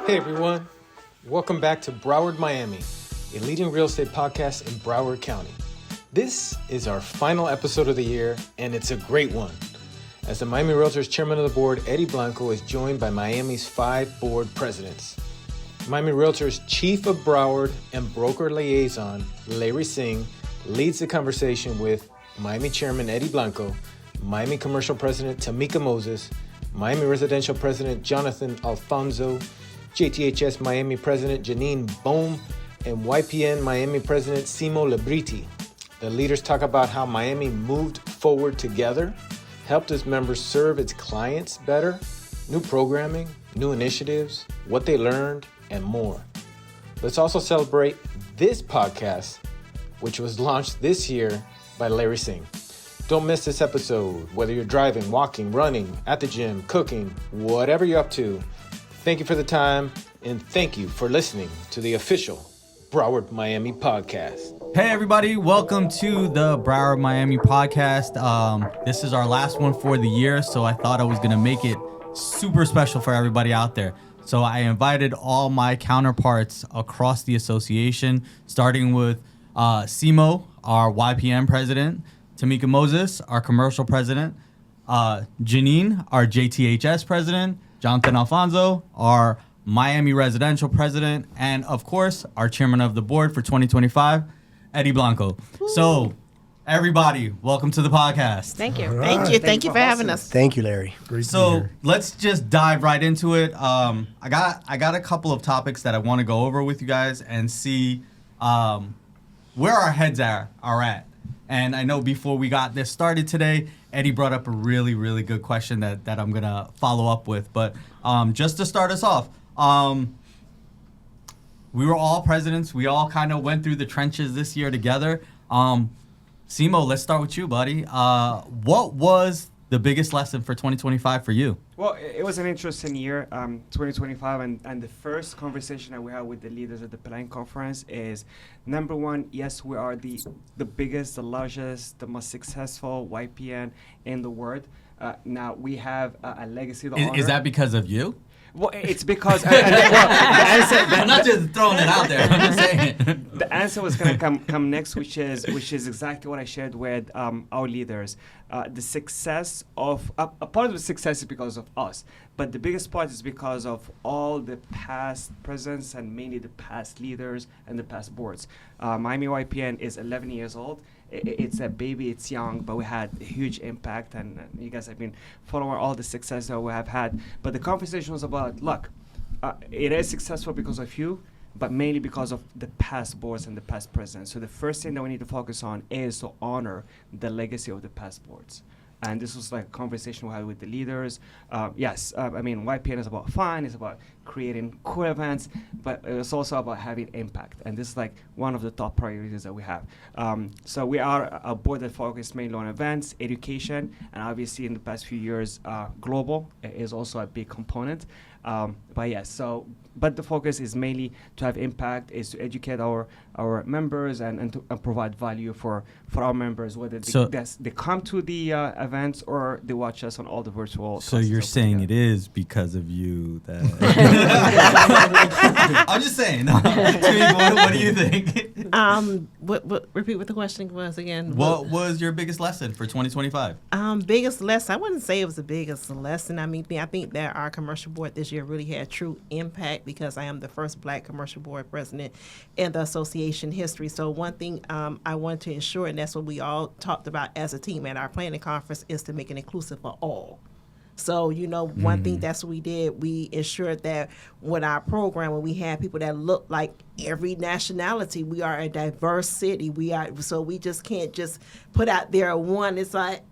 Hey everyone, welcome back to Broward-Miami, a leading real estate podcast in Broward County. This is our final episode of the year, and it's a great one. As the Miami Realtors Chairman of the Board, Eddie Blanco is joined by Miami's 5 board presidents. Miami Realtors Chief of Broward and Broker Liaison, Singh, leads the conversation with Miami Chairman Eddie Blanco, Miami Commercial President Tamika Moses, Miami Residential President Jonathan Alfonso, JTHS-MIAMI President Ginenne Boehm, and YPN Miami President Simo Labriti. The leaders talk about how Miami moved forward together, helped its members serve its clients better, new programming, new initiatives, what they learned, and more. Let's also celebrate this podcast, which was launched this year by Singh. Don't miss this episode, whether you're driving, walking, running, at the gym, cooking, whatever you're up to. Thank you for the time, and thank you for listening to the official Broward-Miami podcast. Hey everybody, welcome to the Broward-Miami podcast. This is our last one for the year, so I thought I was going to make it super special for everybody out there. So I invited all my counterparts across the association, starting with Simo, our YPM president, Tamika Moses, our commercial president, Ginenne, our JTHS president, Jonathan Alfonso, our Miami residential president, and of course, our chairman of the board for 2025, Eddie Blanco. Ooh. So, everybody, welcome to the podcast. Thank you. Right. Thank you for having us. Thank you, Larry. Great so, let's just dive right into it. I got a couple of topics that I want to go over with you guys and see where our heads are at. And I know before we got this started today, Eddie brought up a really, really good question that I'm going to follow up with. But just to start us off, we were all presidents. We all kind of went through the trenches this year together. Simo, let's start with you, buddy. What was the biggest lesson for 2025 for you? Well, it was an interesting year, 2025, and the first conversation that we had with the leaders at the planning conference is, number one, yes, we are the biggest, the largest, the most successful YPN in the world. Now, we have a legacy to honor. Is that because of you? Well, it's because the answer, I'm not just throwing it out there. I'm just saying. The answer was going to come next, which is exactly what I shared with our leaders. The success of a part of the success is because of us, but the biggest part is because of all the past presidents and mainly the past leaders and the past boards. Miami YPN is 11 years old. It's a baby, it's young, but we had a huge impact, and you guys have been following all the success that we have had. But the conversation was about, look, it is successful because of you, but mainly because of the past boards and the past presidents. So the first thing that we need to focus on is to honor the legacy of the past boards. And this was like a conversation we had with the leaders. Yes, I mean, YPN is about fun, it's about creating cool events, but it's also about having impact. And this is like one of the top priorities that we have. So we are a board that focuses mainly on events, education, and obviously in the past few years, global is also a big component. But yes, but the focus is mainly to have impact, is to educate our members and to provide value for our members, whether they come to the events or they watch us on all the virtual. So you're saying it is because of you that... I'm just saying. What do you think? Repeat what the question was again. What was your biggest lesson for 2025? Biggest lesson, I wouldn't say it was the biggest lesson. I mean, I think that our commercial board this year really had true impact because I am the first Black commercial board president in the association history. So one thing I want to ensure, and that's what we all talked about as a team at our planning conference, is to make it inclusive for all. So, one thing that's what we did, we ensured that with our program, when we had people that look like every nationality, we are a diverse city. So we just can't just put out there one. It's like,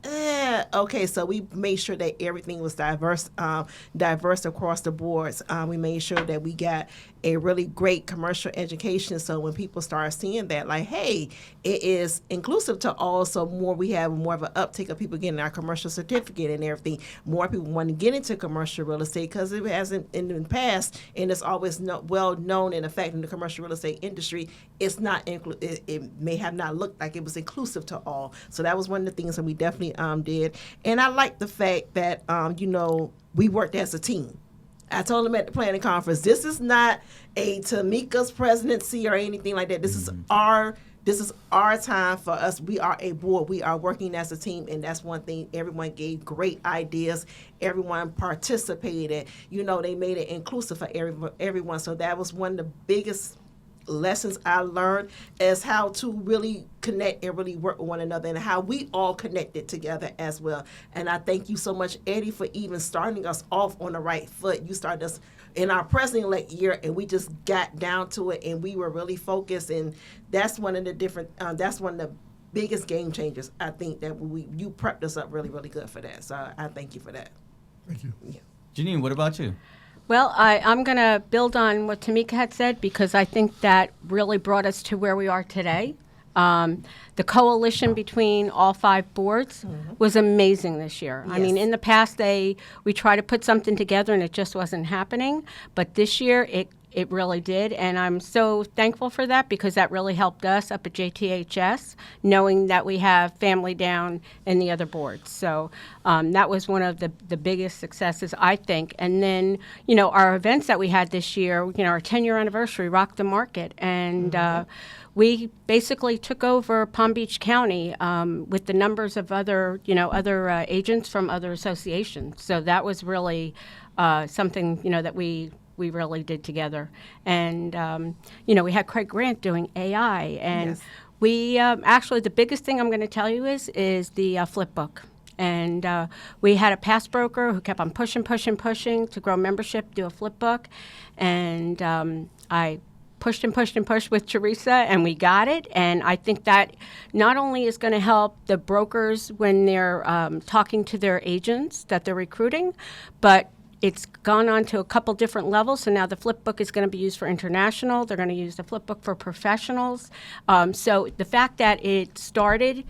okay. So we made sure that everything was diverse across the boards. We made sure that we got a really great commercial education. So when people start seeing that, like, hey, it is inclusive to all. So we have more of an uptick of people getting our commercial certificate and everything. More people want to get into commercial real estate because it hasn't in the past, and it's always well known in effect in the commercial real estate industry. It's not it may have not looked like it was inclusive to all. So that was one of the things that we definitely did. And I like the fact that we worked as a team. I told them at the planning conference, this is not a Tamika's presidency or anything like that. This is our time for us. We are a board. We are working as a team, and that's one thing. Everyone gave great ideas. Everyone participated. They made it inclusive for everyone. So that was one of the biggest lessons I learned, is how to really connect and really work with one another, and how we all connected together as well. And I thank you so much, Eddie, for even starting us off on the right foot. You started us in our president-elect year, and we just got down to it, and we were really focused. And that's one of the biggest game changers. I think that you prepped us up really, really good for that. So I thank you for that. Thank you. Yeah. Janine, what about you? Well, I'm going to build on what Tamika had said, because I think that really brought us to where we are today. The coalition between all 5 boards was amazing this year. Yes. I mean, in the past, we tried to put something together and it just wasn't happening. But this year, it really did. And I'm so thankful for that, because that really helped us up at JTHS, knowing that we have family down in the other boards. So that was one of the biggest successes, I think. And then, our events that we had this year, our 10-year anniversary, Rock the Market. And we basically took over Palm Beach County with the numbers of other agents from other associations. So that was really something, that we really did together. And, we had Craig Grant doing AI. And Yes. we actually, the biggest thing I'm going to tell you is the flip book. And we had a past broker who kept on pushing to grow membership, do a flip book. And I pushed with Teresa, and we got it. And I think that not only is going to help the brokers when they're talking to their agents that they're recruiting, but it's gone on to a couple different levels. So now the flip book is going to be used for international. They're going to use the flip book for professionals. So the fact that it started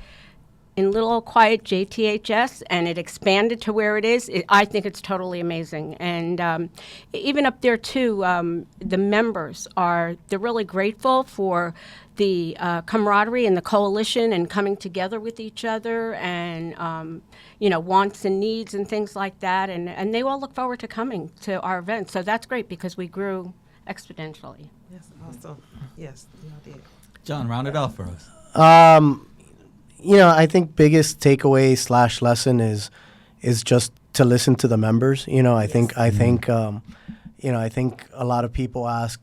in little old quiet JTHS and it expanded to where it is, I think it's totally amazing. And even up there too, the members they're really grateful for the camaraderie and the coalition and coming together with each other, and wants and needs and things like that. And they all look forward to coming to our events. So that's great, because we grew exponentially. Yes, awesome. Yes, you did. John, round it out for us. I think biggest takeaway / lesson is just to listen to the members. I think I think a lot of people ask,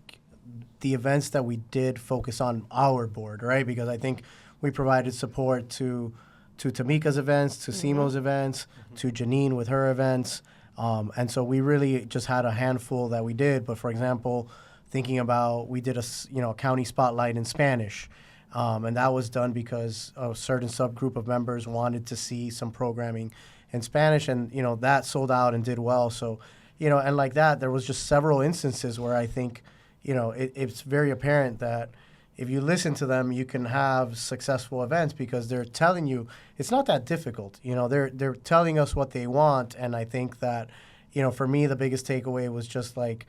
the events that we did focus on our board, right? Because I think we provided support to Tamika's events, to Simo's events, to Ginenne with her events. And so we really just had a handful that we did. But for example, thinking about, we did a county spotlight in Spanish. And that was done because a certain subgroup of members wanted to see some programming in Spanish, and that sold out and did well. So, and like that, there was just several instances where I think, it's very apparent that if you listen to them, you can have successful events, because they're telling you it's not that difficult. They're telling us what they want, and I think that, for me, the biggest takeaway was just like,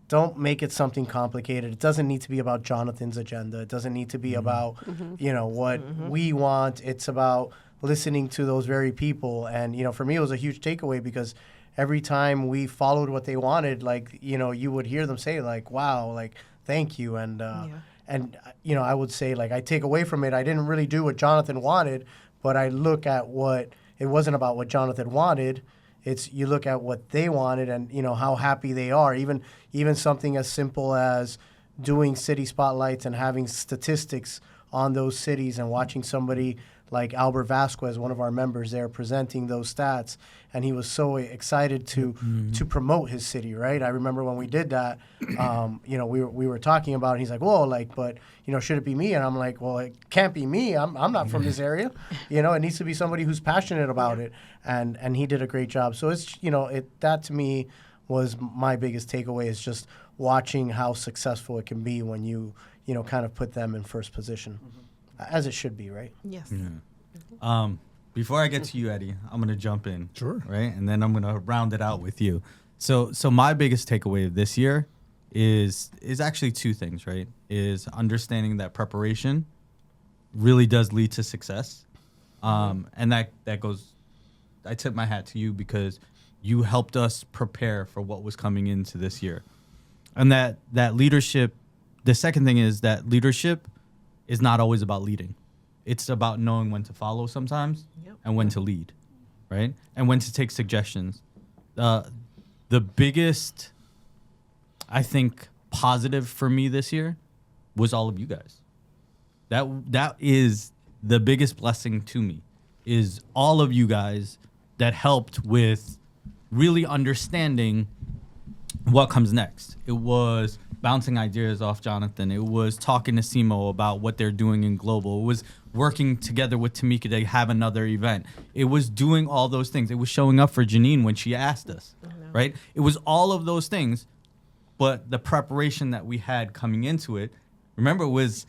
don't make it something complicated. It doesn't need to be about Jonathan's agenda. It doesn't need to be about, what we want. It's about listening to those very people. And, for me, it was a huge takeaway, because every time we followed what they wanted, like, you would hear them say, like, wow, like, thank you. And, I would say, like, I take away from it, I didn't really do what Jonathan wanted, but I look at it wasn't about what Jonathan wanted. It's, you look at what they wanted and, how happy they are. Even something as simple as doing city spotlights and having statistics on those cities, and watching somebody like Albert Vasquez, one of our members there, presenting those stats. And he was so excited to promote his city, right? I remember when we did that, we were talking about it, and he's like, well, like, but, should it be me? And I'm like, well, it can't be me. I'm not from this area. It needs to be somebody who's passionate about it. And he did a great job. So it's, that to me was my biggest takeaway, is just watching how successful it can be when you, kind of put them in first position, as it should be, right? Yes. Yeah. Before I get to you, Eddie, I'm going to jump in. Sure. Right? And then I'm going to round it out with you. So my biggest takeaway of this year is actually 2 things, right? Is understanding that preparation really does lead to success. And that goes, I tip my hat to you, because you helped us prepare for what was coming into this year. And that leadership, the second thing is that leadership is not always about leading. It's about knowing when to follow sometimes and when to lead, right? And when to take suggestions. The biggest, I think, positive for me this year was all of you guys. That is the biggest blessing to me, is all of you guys that helped with really understanding what comes next. It was bouncing ideas off Jonathan. It was talking to Simo about what they're doing in global. It was working together with Tamika to have another event. It was doing all those things. It was showing up for Ginenne when she asked us, right? It was all of those things, but the preparation that we had coming into it, remember, it was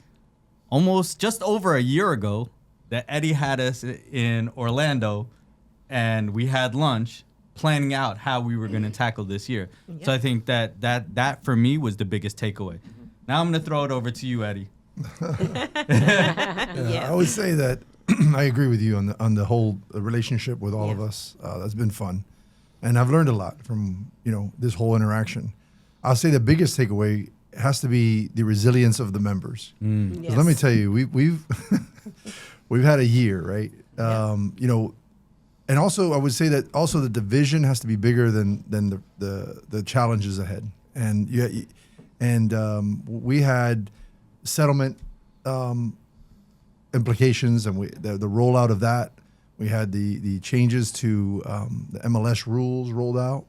almost just over a year ago that Eddie had us in Orlando and we had lunch planning out how we were going to tackle this year. Yep. So I think that for me was the biggest takeaway. Now I'm going to throw it over to you, Eddie. I would say that I agree with you on the whole relationship with all of us. That's been fun, and I've learned a lot from this whole interaction. I'll say the biggest takeaway has to be the resilience of the members. Yes. Let me tell you, we've we've had a year, right? And also I would say that also the division has to be bigger than the challenges ahead. And we had settlement implications, and the rollout of that. We had the changes to the MLS rules rolled out,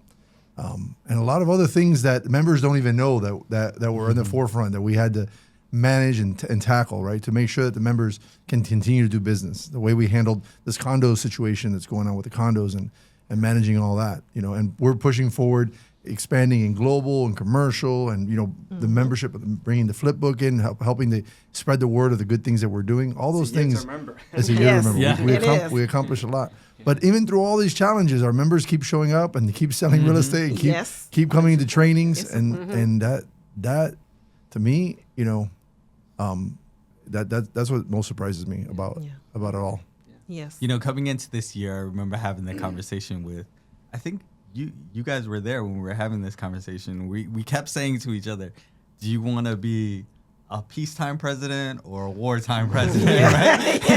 and a lot of other things that members don't even know that were in the forefront that we had to manage and tackle, right, to make sure that the members can continue to do business. The way we handled this condo situation that's going on with the condos and managing all that, and we're pushing forward, expanding in global and commercial, and the membership, bringing the flip book in, helping to spread the word of the good things that we're doing. All those things. It's a year to remember. Yes. We accomplished a lot. But even through all these challenges, our members keep showing up and keep selling real estate, and keep coming into trainings, and that to me, that's what most surprises me about it all. Yes. Coming into this year, I remember having that conversation with, I think you guys were there when we were having this conversation. We kept saying to each other, do you want to be a peacetime president or a wartime president, right?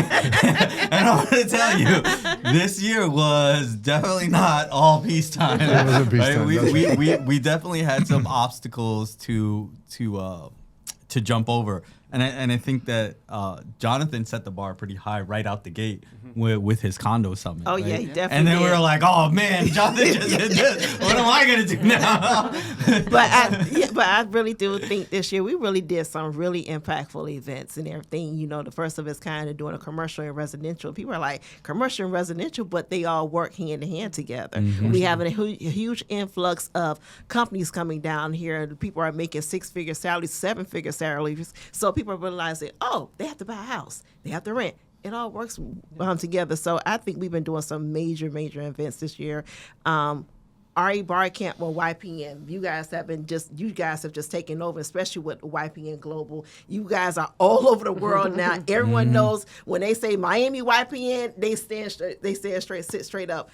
And I want to tell you, this year was definitely not all peacetime. It wasn't peacetime. Right? We definitely had some obstacles to jump over. And I think that Jonathan set the bar pretty high right out the gate with his condo summit. Oh, right? yeah, he definitely And then did. we were like, oh, man, Jonathan just did this. What am I going to do now? But I really do think this year we really did some really impactful events and everything. The first of its kind of doing a commercial and residential. People are like, commercial and residential, but they all work hand in hand together. We have a huge influx of companies coming down here. People are making 6-figure salaries, 7-figure salaries. So people are realizing, they have to buy a house. They have to rent. It all works together. So I think we've been doing some major events this year. RE Bar Camp with YPN. You guys have just taken over, especially with YPN Global. You guys are all over the world now. Everyone knows when they say Miami YPN, they sit straight up.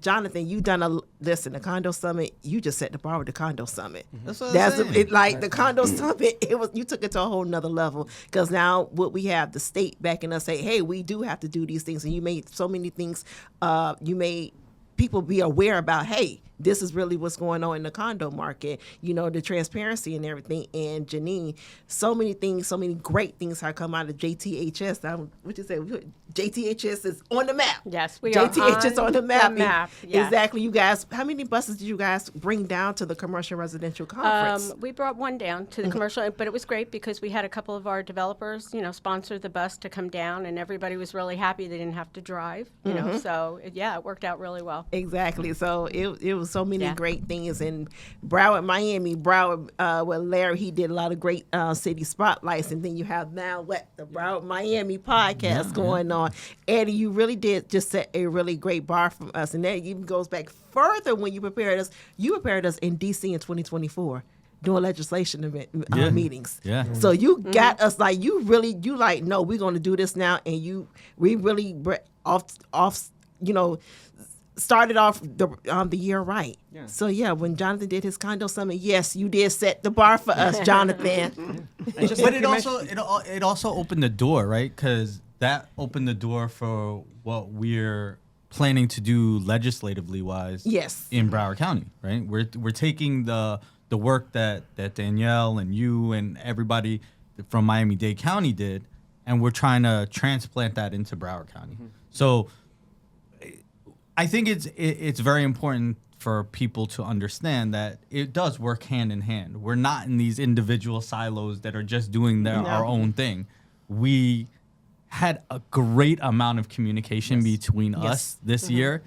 Jonathan, you done the Condo Summit. You just set the bar with the Condo Summit. That's what I'm saying. The Condo Summit. You took it to a whole nother level, because now what we have, the state backing us, say, hey, we do have to do these things, and you made so many things. You made people be aware about, hey, this is really what's going on in the condo market, the transparency and everything. And Ginenne, so many things, so many great things have come out of JTHS. What you say? JTHS is on the map. Yes, we JTHS are on the map. Yes. Exactly. You guys, how many buses did you guys bring down to the commercial residential conference? We brought one down to the commercial, but it was great because we had a couple of our developers, sponsor the bus to come down, and everybody was really happy they didn't have to drive, So, it worked out really well. Exactly. So it was so many great things. In Broward-Miami, with Larry, he did a lot of great city spotlights. And then you have now the Broward-Miami podcast going on. Eddie, you really did just set a really great bar from us. And that even goes back further when you prepared us. You prepared us in D.C. in 2024. Doing legislation meetings. Yeah. So you got us no, we're going to do this now. And we really started off the year right. Yeah. So yeah, when Jonathan did his condo summit, yes, you did set the bar for us, Jonathan. And just But like it you also mentioned- it also opened the door, right? Because that opened the door for what we're planning to do legislatively wise. Yes. In Broward County, right? We're taking the work that Danielle and you and everybody from Miami-Dade County did, and we're trying to transplant that into Broward County. Mm-hmm. So I think it's very important for people to understand that it does work hand in hand. We're not in these individual silos that are just doing our own thing. We had a great amount of communication between us this year.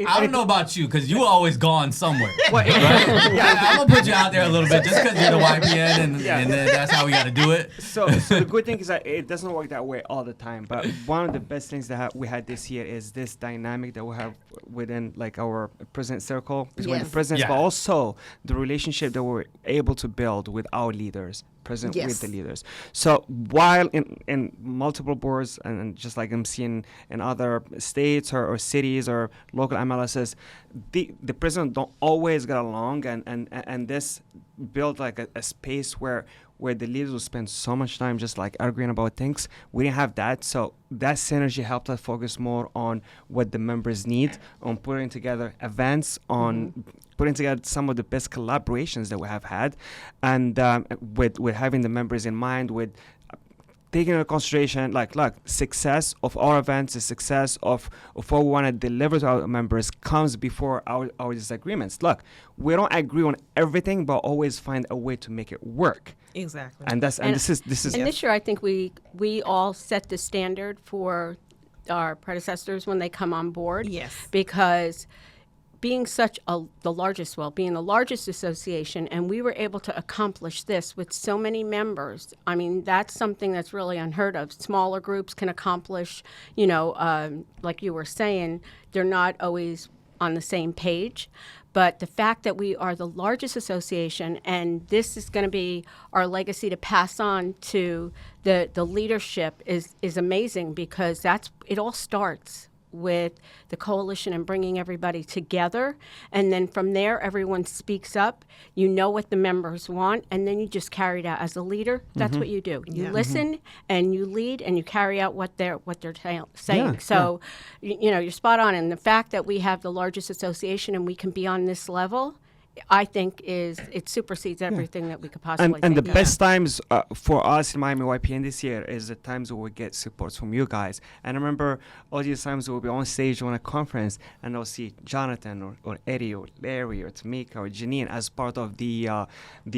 I don't know about you, because you always gone somewhere. Right? Yeah, I'm going to put you out there a little bit just because you're the YPN and then that's how we got to do it. So the good thing is that it doesn't work that way all the time. But one of the best things that we had this year is this dynamic that we have within like our president circle between the Yes. presidents, Yeah. but also the relationship that we're able to build with our leaders, present Yes. with the leaders. So while in multiple boards and just like I'm seeing in other states or cities or local MLSs, the president don't always get along, and this built like a space where the leaders will spend so much time just like arguing about things. We didn't have that, so that synergy helped us focus more on what the members need, on putting together events, on putting together some of the best collaborations that we have had, and with having the members in mind, with taking into consideration, like, look, success of our events, the success of what we want to deliver to our members comes before our disagreements. Look, we don't agree on everything, but always find a way to make it work. Exactly. And this is And this year, I think we all set the standard for our predecessors when they come on board. Yes. Because being the largest association, and we were able to accomplish this with so many members. I mean, that's something that's really unheard of. Smaller groups can accomplish, like you were saying, they're not always on the same page. But the fact that we are the largest association, and this is going to be our legacy to pass on to the leadership is amazing, because it all starts with the coalition and bringing everybody together. And then from there, everyone speaks up. You know what the members want, and then you just carry it out. As a leader, that's what you do. You listen and you lead and you carry out what they're saying. So, you're spot on. And the fact that we have the largest association and we can be on this level, I think it supersedes everything that we could possibly and the think. best times for us in Miami YPN this year is the times where we get support from you guys. And I remember all these times we'll be on stage on a conference and I'll see Jonathan or Eddie or Larry or Tamika or Ginenne as part of the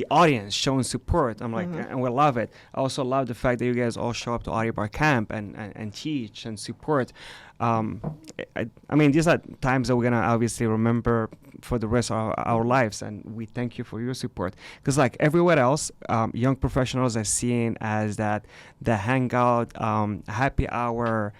audience showing support. I'm like, and we love it. I also love the fact that you guys all show up to Audie Bar Camp and teach and support. I mean, these are times that we're gonna obviously remember for the rest of our lives, and we thank you for your support. Because like everywhere else, young professionals are seen as the hangout, happy hour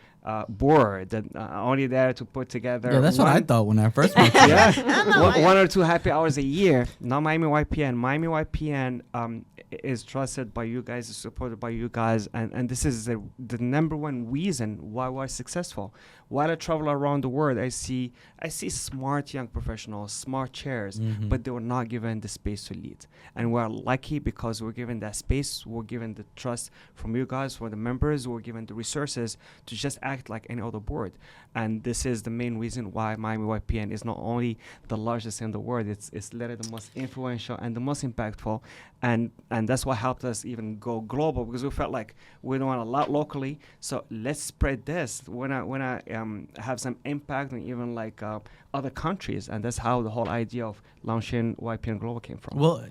board that only there to put together. Yeah, that's what I thought when I first met you. Yeah, one or two happy hours a year. Not Miami YPN. Miami YPN is trusted by you guys, is supported by you guys, and this is the number one reason why we're successful. While I travel around the world, I see smart young professionals, smart chairs, but they were not given the space to lead. And we're lucky because we're given that space, we're given the trust from you guys, from the members, we're given the resources to just act like any other board. And this is the main reason why Miami YPN is not only the largest in the world, it's literally the most influential and the most impactful. And that's what helped us even go global, because we felt like we're doing a lot locally. So let's spread this. When I have some impact on even like other countries, and that's how the whole idea of launching YPN Global came from. Well,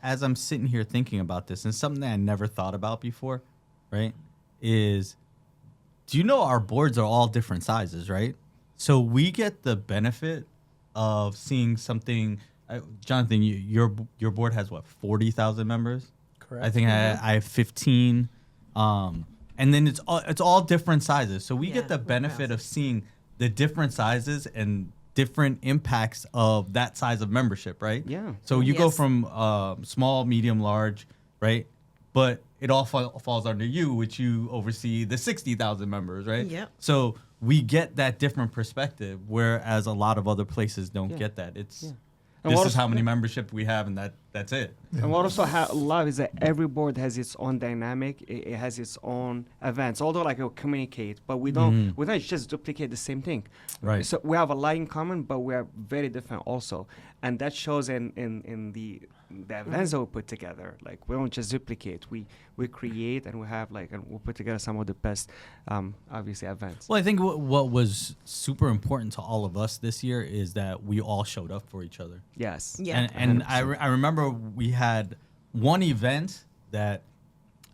as I'm sitting here thinking about this, and something that I never thought about before, right, is, do you know our boards are all different sizes, right? So we get the benefit of seeing something. Jonathan, your board has what, 40,000 members? Correct. I think I have 15. And then it's all different sizes. So we get the benefit of seeing the different sizes and different impacts of that size of membership, right? Yeah. So you go from small, medium, large, right? But it all falls under you, which you oversee the 60,000 members, right? Yep. So we get that different perspective, whereas a lot of other places don't get that. It's this is how many membership we have, and that's it. And what also love is that every board has its own dynamic. It has its own events. Although like it'll communicate, but we don't just duplicate the same thing. Right. So we have a lot in common, but we are very different also, and that shows in the events that we put together. Like we don't just duplicate. We create, and we have and we put together some of the best, obviously events. Well, I think what was super important to all of us this year is that we all showed up for each other. Yes. Yeah. And I remember we had one event that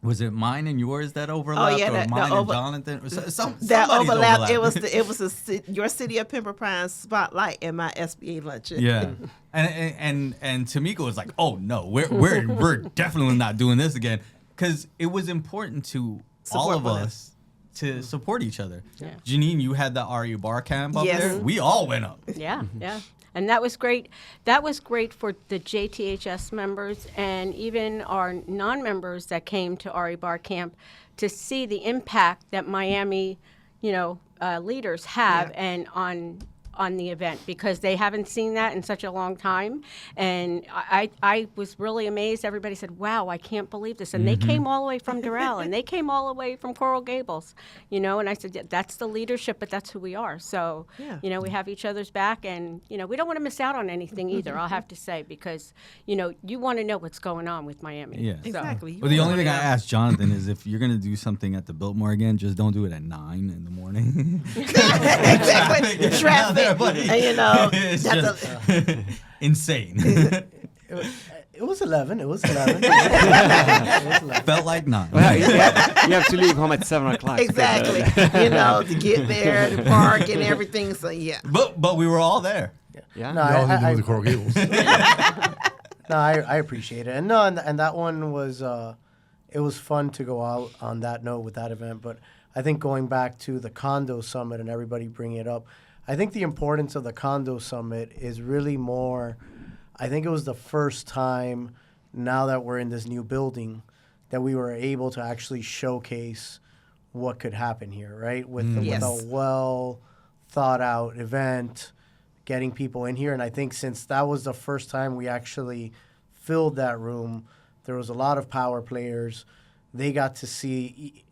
was it mine and yours that overlapped, or mine and Jonathan, or that overlapped. overlapped. It was your City of Pembroke Pines spotlight and my SBA luncheon. Yeah, and Tamika was like, "Oh no, we're definitely not doing this again," because it was important to all of us to support each other. Yeah. Ginenne, you had the RU bar camp up Yes. there. We all went up. Yeah, yeah. And that was great. That was great for the JTHS members and even our non-members that came to RE Bar Camp to see the impact that Miami, leaders have and on the event, because they haven't seen that in such a long time. And I was really amazed. Everybody said, wow, I can't believe this. And they came all the way from Doral, and they came all the way from Coral Gables, and I said, yeah, that's the leadership, but that's who we are. So, we have each other's back, and, we don't want to miss out on anything either, I'll have to say, because, you want to know what's going on with Miami. Yeah. So- Exactly. Well, the only thing I asked Jonathan is if you're going to do something at the Biltmore again, just don't do it at 9 in the morning. Exactly. Traffic. But And, it's that's just insane. It was 11. It was 11. It was 11. Felt like 9. Well, you have to leave home at 7 o'clock. exactly. To get there, to park and everything. So yeah. But we were all there. Yeah. No, We all need to I- move to Coral Gables. No, I appreciate it. And that one was, it was fun to go out on that note with that event. But I think going back to the condo summit and everybody bringing it up, I think the importance of the condo summit is really more, I think it was the first time now that we're in this new building that we were able to actually showcase what could happen here, right? With Yes. a well thought out event, getting people in here. And I think since that was the first time we actually filled that room, there was a lot of power players. They got to see,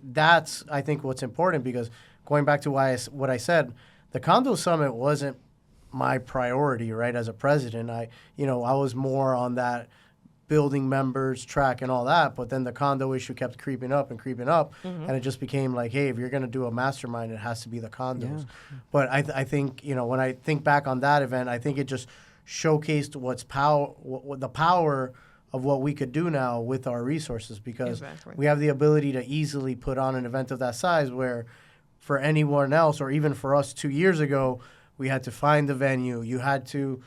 that's, I think, what's important, because going back to what I said, the condo summit wasn't my priority, right, as a president. I was more on that building members track and all that, but then the condo issue kept creeping up, and it just became like, hey, if you're going to do a mastermind, it has to be the condos. Yeah. But I think, when I think back on that event, I think it just showcased the power of what we could do now with our resources, because we have the ability to easily put on an event of that size, where for anyone else, or even for us 2 years ago, we had to find the venue. You had to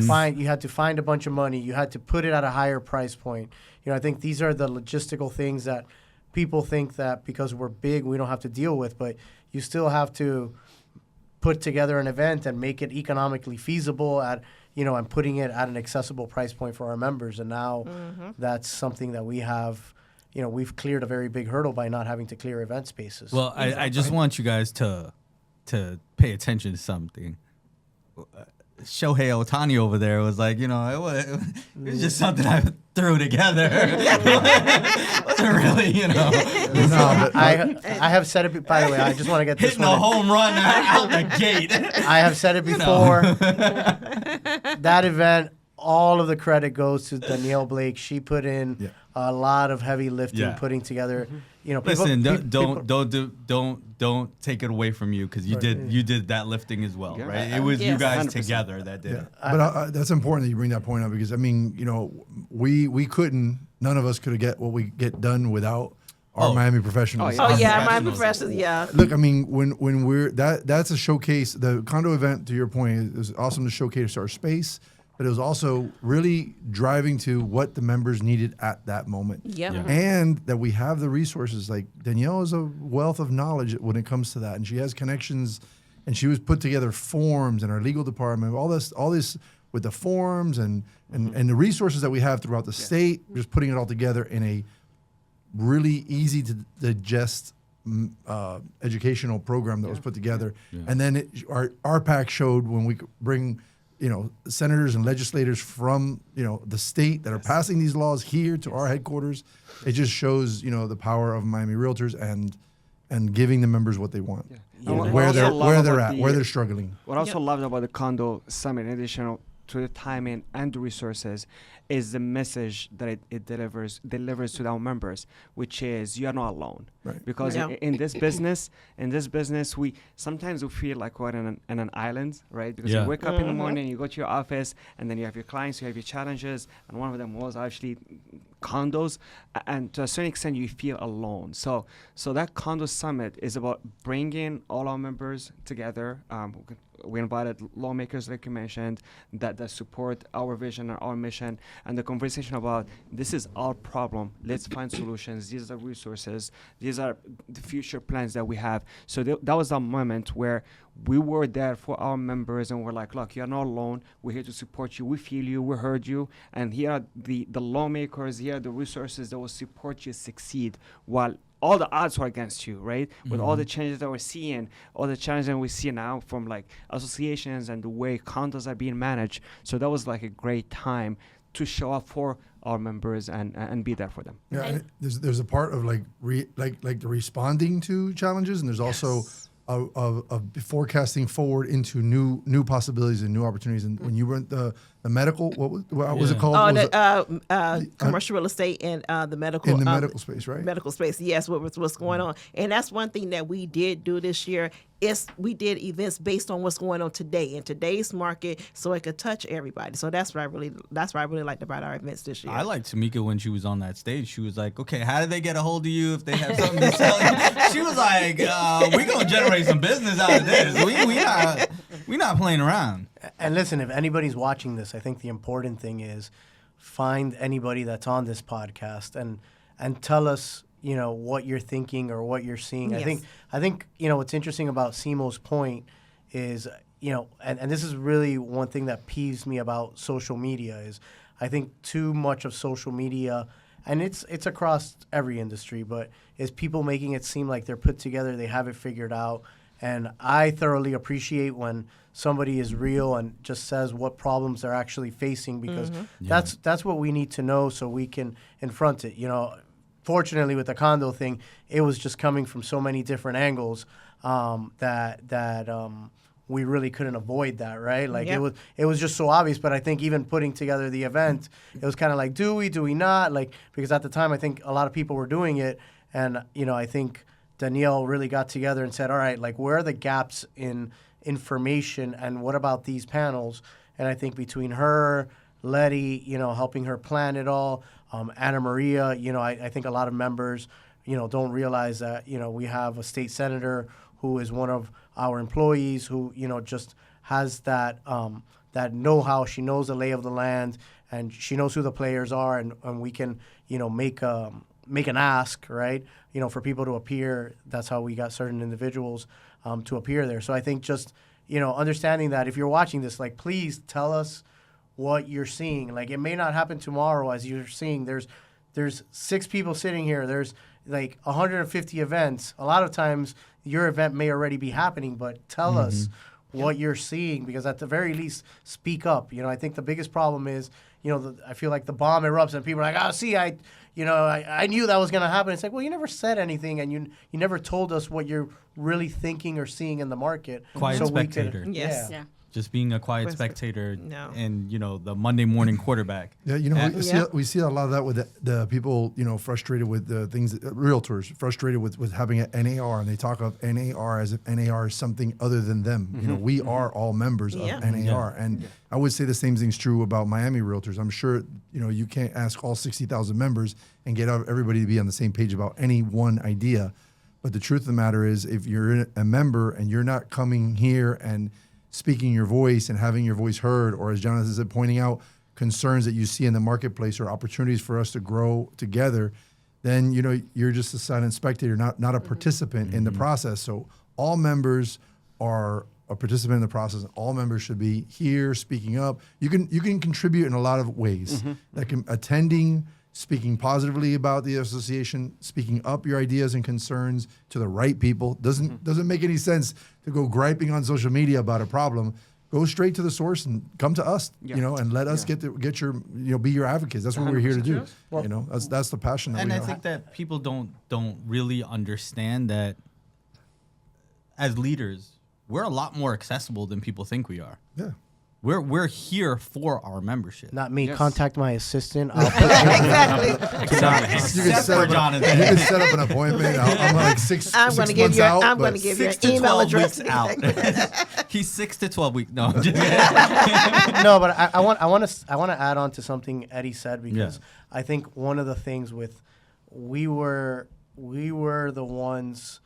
find a bunch of money. You had to put it at a higher price point. I think these are the logistical things that people think that because we're big, we don't have to deal with, but you still have to put together an event and make it economically feasible and putting it at an accessible price point for our members. And now that's something that we have. We've cleared a very big hurdle by not having to clear event spaces. Well, I just want you guys to pay attention to something. Shohei Ohtani over there was like, it was just something I threw together. It wasn't really, No, I have said it. By the way, I just want to get this hitting a one. home run out the gate. I have said it before. That event, all of the credit goes to Danielle Blake. She put in a lot of heavy lifting, putting together. Listen, don't take it away from you, because you did that lifting as well, right? It was you guys 100%. together that did it. But that's important that you bring that point up, because we couldn't, none of us could get what we get done without our Miami professionals. Oh yeah, my Professionals. professors. Yeah. Look, when we're that's a showcase. The condo event, to your point, it was awesome to showcase our space, but it was also really driving to what the members needed at that moment. Yep. Yeah. And that we have the resources. Like Danielle is a wealth of knowledge when it comes to that, and she has connections, and she was put together forms in our legal department, all this with the forms and the resources that we have throughout the state, just putting it all together in a really easy to digest educational program that was put together. And then our PAC showed when we bring, senators and legislators from, the state that are passing these laws here to our headquarters. It just shows, the power of Miami Realtors and giving the members what they want, where they're struggling. What I also loved about the condo summit, in addition to the timing and the resources, is the message that it delivers to our members, which is you are not alone. Right. Because in this business, we sometimes feel like we're in an island, right? Because you wake up in the morning, you go to your office, and then you have your clients, you have your challenges, and one of them was actually condos, and to a certain extent you feel alone. So that condo summit is about bringing all our members together. We invited lawmakers, like you mentioned, that support our vision and our mission, and the conversation about this is our problem. Let's find solutions. These are resources. These are the future plans that we have. So that was a moment where we were there for our members, and we're like, look, you're not alone. We're here to support you. We feel you. We heard you. And here are the lawmakers. Here are the resources that will support you succeed while all the odds were against you, right? With all the changes that we're seeing, all the challenges that we see now from like associations and the way condos are being managed. So that was like a great time to show up for our members and be there for them. Yeah, and there's a part of like the responding to challenges, and there's also of forecasting forward into new possibilities and new opportunities. And when you went the medical, what was it called? Commercial real estate and the medical in the medical space, right? Medical space, yes. What's going on, and that's one thing that we did do this year. We did events based on what's going on today in today's market, so it could touch everybody. So that's what I really liked about our events this year. I liked Tamika when she was on that stage. She was like, "Okay, how did they get a hold of you if they have something to sell?" She was like, "We're gonna generate some business out of this. We not playing around." And listen, if anybody's watching this, I think the important thing is find anybody that's on this podcast and tell us, what you're thinking or what you're seeing. Yes. I think what's interesting about Simo's point is, and this is really one thing that peeves me about social media is I think too much of social media, and it's across every industry, but is people making it seem like they're put together, they have it figured out. And I thoroughly appreciate when somebody is real and just says what problems they're actually facing, because that's what we need to know so we can confront it. Fortunately with the condo thing, it was just coming from so many different angles that we really couldn't avoid that, right? Like it was just so obvious. But I think even putting together the event, it was kind of like, do we not? Like, because at the time I think a lot of people were doing it, and I think Danielle really got together and said, all right, like, where are the gaps in information and what about these panels? And I think between her, Letty, helping her plan it all, Anna Maria, I think a lot of members, don't realize that, we have a state senator who is one of our employees who, just has that know-how. She knows the lay of the land, and she knows who the players are, and we can, make an ask, right? For people to appear. That's how we got certain individuals to appear there. So I think just, understanding that if you're watching this, like, please tell us what you're seeing. Like, it may not happen tomorrow as you're seeing. There's 6 people sitting here. There's like 150 events. A lot of times your event may already be happening, but tell us what you're seeing, because at the very least, speak up. I think the biggest problem is, I feel like the bomb erupts and people are like, I knew that was going to happen. It's like, well, you never said anything, and you never told us what you're really thinking or seeing in the market. Quiet spectator. Yes. Yeah. Just being a quiet spectator and, the Monday morning quarterback. Yeah, we see a lot of that with the people, frustrated with the things, realtors, frustrated with having an NAR, and they talk of NAR as if NAR is something other than them. We are all members of NAR. And I would say the same thing's true about Miami Realtors. I'm sure, you can't ask all 60,000 members and get everybody to be on the same page about any one idea. But the truth of the matter is, if you're a member and you're not coming here and speaking your voice and having your voice heard, or as Jonathan said, pointing out concerns that you see in the marketplace or opportunities for us to grow together, then you're just a silent spectator, not a participant in the process. So all members are a participant in the process, and all members should be here speaking up. You can contribute in a lot of ways. That can attending, speaking positively about the association, speaking up your ideas and concerns to the right people. Doesn't make any sense to go griping on social media about a problem. Go straight to the source and come to us, and let us get your, be your advocates. That's what we're here to do. Well, that's the passion that we have. And I think that people don't really understand that as leaders, we're a lot more accessible than people think we are. Yeah. We're here for our membership. Not me. Yes. Contact my assistant. I'll put Exactly. You can set up an appointment. I'm like I'm going to give you. I'm going to give you 6 an to email 12 address. weeks out. He's 6 to 12 weeks. No, I'm just no, but I want to add on to something Eddie said, because I think one of the things with we were the ones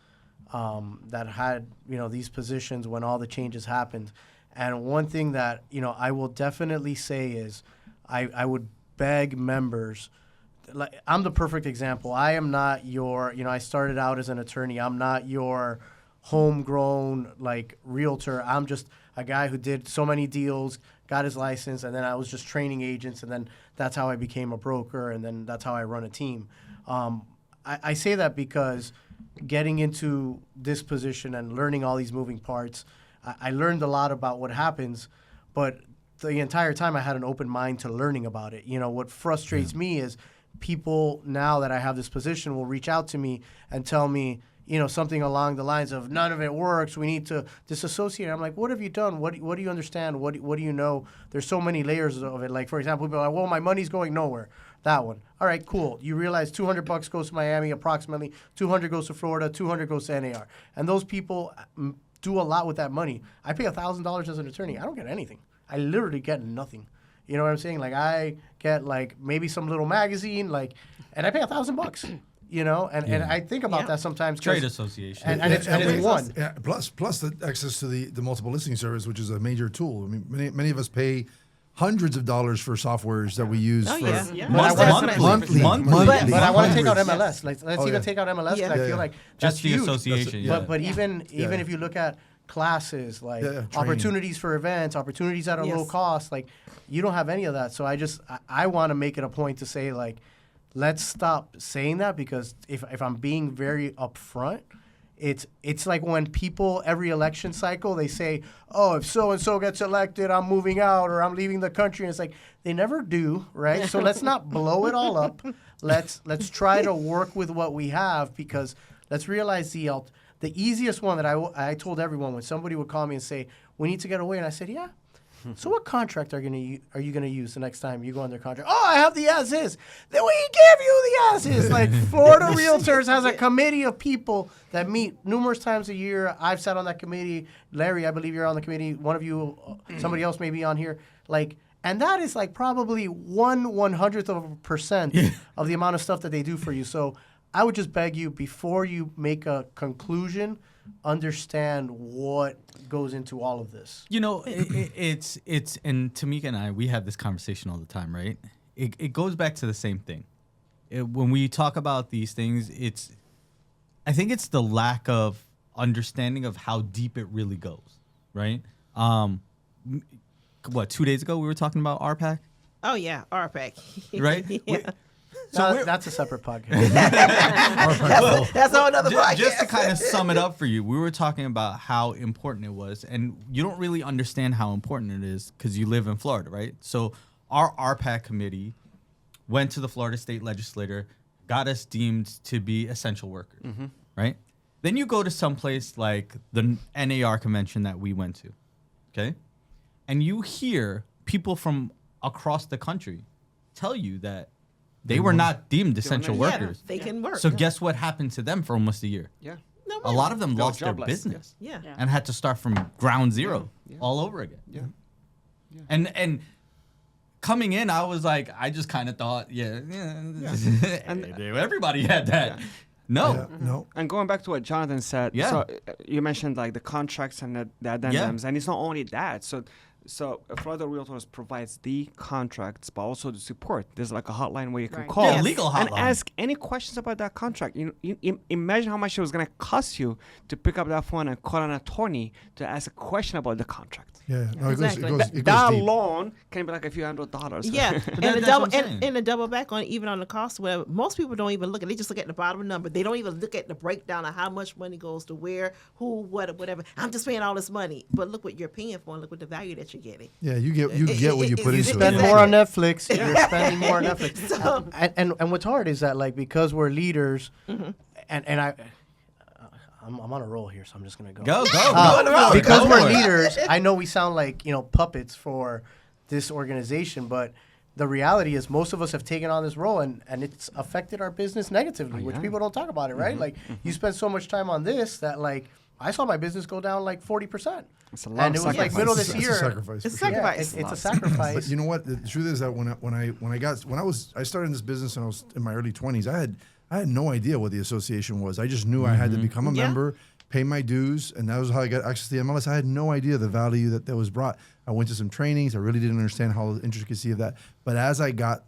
that had these positions when all the changes happened, and one thing that I will definitely say is I would beg members. Like, I'm the perfect example. I am not your I started out as an attorney. I'm not your homegrown realtor. I'm just a guy who did so many deals, got his license, and then I was just training agents, and then that's how I became a broker, and then that's how I run a team. I say that because getting into this position and learning all these moving parts, I learned a lot about what happens, but the entire time I had an open mind to learning about it. What frustrates me is people, now that I have this position, will reach out to me and tell me, something along the lines of, none of it works, we need to disassociate. I'm like, what have you done? What do you understand? What do you know? There's so many layers of it. Like, for example, people are like, well, my money's going nowhere. That one. All right, cool. You realize $200 goes to Miami, approximately 200 goes to Florida, 200 goes to NAR. And those people do a lot with that money. I pay $1,000 as an attorney. I don't get anything. I literally get nothing. You know what I'm saying? Like, I get maybe some little magazine, and I pay $1,000. And I think about that sometimes. Trade association. And it's one. Yeah, plus the access to the multiple listing service, which is a major tool. I mean, many of us pay hundreds of dollars for softwares that we use monthly. But I want to take out MLS. Let's even take out MLS. Yeah. I feel like that's just the huge. association. But even if you look at classes, opportunities for events, opportunities at a low cost, you don't have any of that. So I want to make it a point to say, let's stop saying that, because if I'm being very upfront, it's like when people, every election cycle, they say, oh, if so-and-so gets elected, I'm moving out or I'm leaving the country. And it's like, they never do, right? So let's not blow it all up. Let's try to work with what we have, because let's realize the easiest one that I told everyone when somebody would call me and say, we need to get away. And I said, yeah. So what contract are you going to use the next time you go under contract? Oh, I have the as-is. Then we give you the as-is. Florida Realtors has a committee of people that meet numerous times a year. I've sat on that committee. Larry, I believe you're on the committee. One of you, somebody else may be on here. And that is probably 1/100% of the amount of stuff that they do for you. So I would just beg you, before you make a conclusion, understand what goes into all of this. It's and Tamika and I, we have this conversation all the time, right? It goes back to the same thing. When we talk about these things, I think it's the lack of understanding of how deep it really goes, right? 2 days ago we were talking about RPAC? Oh yeah, RPAC. Right? Yeah. So that's a separate podcast. That's all another podcast. Just to kind of sum it up for you, we were talking about how important it was, and you don't really understand how important it is because you live in Florida, right? So our RPAC committee went to the Florida State Legislature, got us deemed to be essential workers, right? Then you go to someplace like the NAR convention that we went to, okay? And you hear people from across the country tell you that they were not deemed essential workers. They can work. So guess what happened to them for almost a year? Yeah. No, A lot of them They're lost their jobless, business Yeah. and had to start from ground zero all over again. Yeah. And coming in, I was like, I just kind of thought, everybody had that. Yeah. No. And going back to what Jonathan said, so you mentioned the contracts and the addendums, and it's not only that. So So Florida Realtors provides the contracts, but also the support. There's like a hotline where you can Right. call Yeah, legal and hotline. ask any questions about that contract. Imagine how much it was going to cost you to pick up that phone and call an attorney to ask a question about the contract. Yeah, no, Exactly. it goes That deep. alone can be like a few $100s. Yeah, that- and the that's double what I'm saying. and the double back on even on the cost. Where most people don't even look at, they just look at the bottom number. They don't even look at the breakdown of how much money goes to where, who, what, whatever. I'm just paying all this money, but look what you're paying for, and look what the value that you're getting. Yeah, you get what you put You into Spend it. more on Netflix. You're spending more on Netflix. So- And what's hard is that like because we're leaders, Mm-hmm. and I'm on a roll here, so I'm just gonna go. Go. Go. Because Go we're for it. leaders, I know we sound like puppets for this organization, but the reality is most of us have taken on this role, and it's affected our business negatively, which people don't talk about it, right? Like you spend so much time on this that like I saw my business go down like 40%. It's a lot And of it was like sacrifice. middle of It's this a year. sacrifice. It's for sure. sacrifice. It's a sacrifice. But you know what? The truth is that I started in this business when I was in my early 20s. I had no idea what the association was. I just knew I had to become a Yeah. member, pay my dues, and that was how I got access to the MLS. I had no idea the value that was brought. I went to some trainings. I really didn't understand how the intricacy of that. But as I got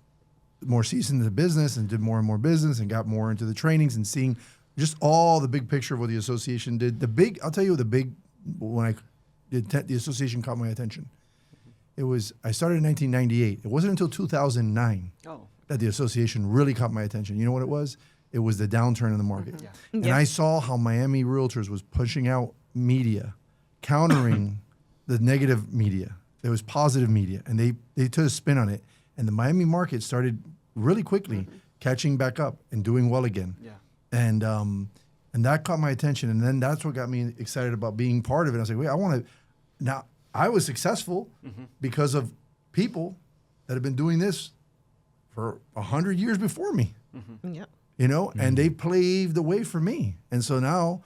more seasoned in the business and did more and more business and got more into the trainings and seeing just all the big picture of what the association did. I'll tell you when the association caught my attention. I started in 1998. It wasn't until 2009 Oh. that the association really caught my attention. You know what it was? It was the downturn in the market. Yeah. And Yeah. I saw how Miami Realtors was pushing out media, countering the negative media. There was positive media, and they took a spin on it. And the Miami market started really quickly catching back up and doing well again. Yeah. And that caught my attention. And then that's what got me excited about being part of it. I was like, wait, I want to. Now, I was successful because of people that have been doing this for 100 years before me. Yep. And they paved the way for me. And so now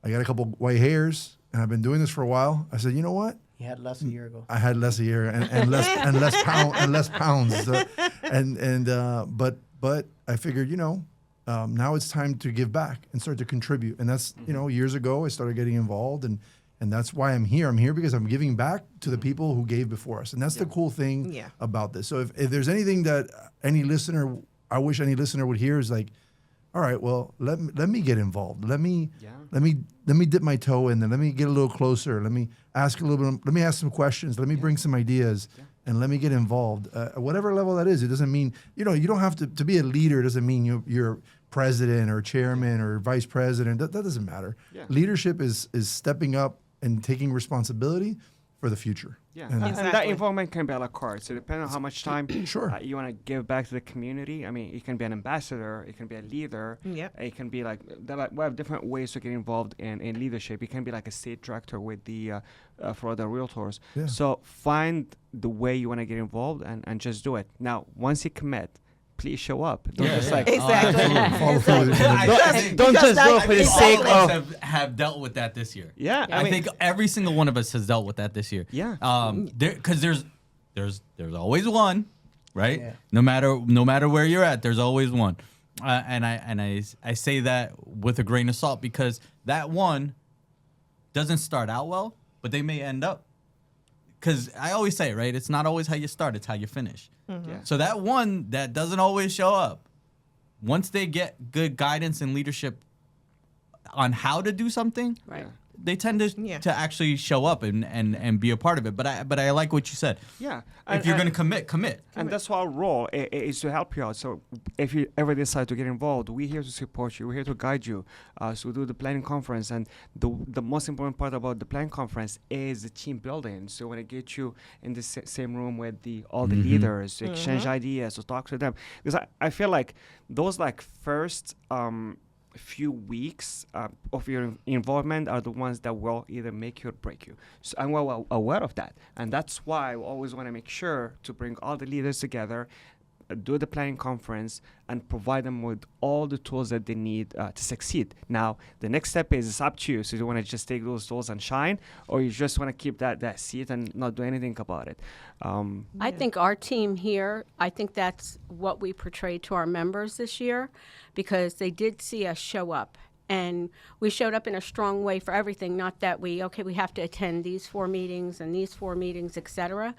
I got a couple white hairs, and I've been doing this for a while. I said, you know what? You had less a year ago. I had less a year and less pounds. So, but I figured, now it's time to give back and start to contribute. And that's, years ago I started getting involved, and that's why I'm here. I'm here because I'm giving back to the people who gave before us. And that's the cool thing Yeah. about this. So if there's anything that I wish any listener would hear is like, all right, well, let me get involved. Let me dip my toe in there. Let me get a little closer. Let me ask a little bit. Let me ask some questions. Let me bring some ideas, and let me get involved. Whatever level that is, it doesn't mean you don't have to be a leader. Doesn't mean you're president or chairman or vice president. That doesn't matter. Yeah. Leadership is stepping up and taking responsibility for the future. Yeah, And- and that Exactly. involvement can be a la carte. So depending on how much time Sure. you want to give back to the community. I mean, it can be an ambassador, it can be a leader. Yep. It can be we have different ways to get involved in leadership. It can be like a state director with the Florida Realtors. Yeah. So find the way you want to get involved and just do it. Now, once you commit, please show up. Don't just like Exactly. Follow through with it. don't Because just do that- it for the exactly. sake All of of us have dealt with that this year. yeah. I think every single one of us has dealt with that this year. Yeah. Because there's always one, right? Yeah. No matter where you're at, there's always one. And I say that with a grain of salt because that one doesn't start out well, but they may end up. Because I always say, right, it's not always how you start, it's how you finish. Yeah. So that one that doesn't always show up, once they get good guidance and leadership on how to do something, Right. they tend to Yeah. to actually show up and be a part of it. But I like what you said. Yeah. If you're gonna commit. And that's our role is to help you out. So if you ever decide to get involved, we're here to support you. We're here to guide you. So we do the planning conference, and the most important part about the planning conference is the team building. So when I get you in the same room with all the leaders, to exchange ideas, to talk to them, because I feel like those first few weeks of your involvement are the ones that will either make you or break you. So I'm well aware of that. And that's why I always want to make sure to bring all the leaders together, do the planning conference, and provide them with all the tools that they need to succeed. Now, the next step is it's up to you. So you want to just take those tools and shine, or you just want to keep that seat and not do anything about it. I think our team here, I think that's what we portrayed to our members this year because they did see us show up and we showed up in a strong way for everything. Not that we have to attend these 4 meetings and these 4 meetings, etc.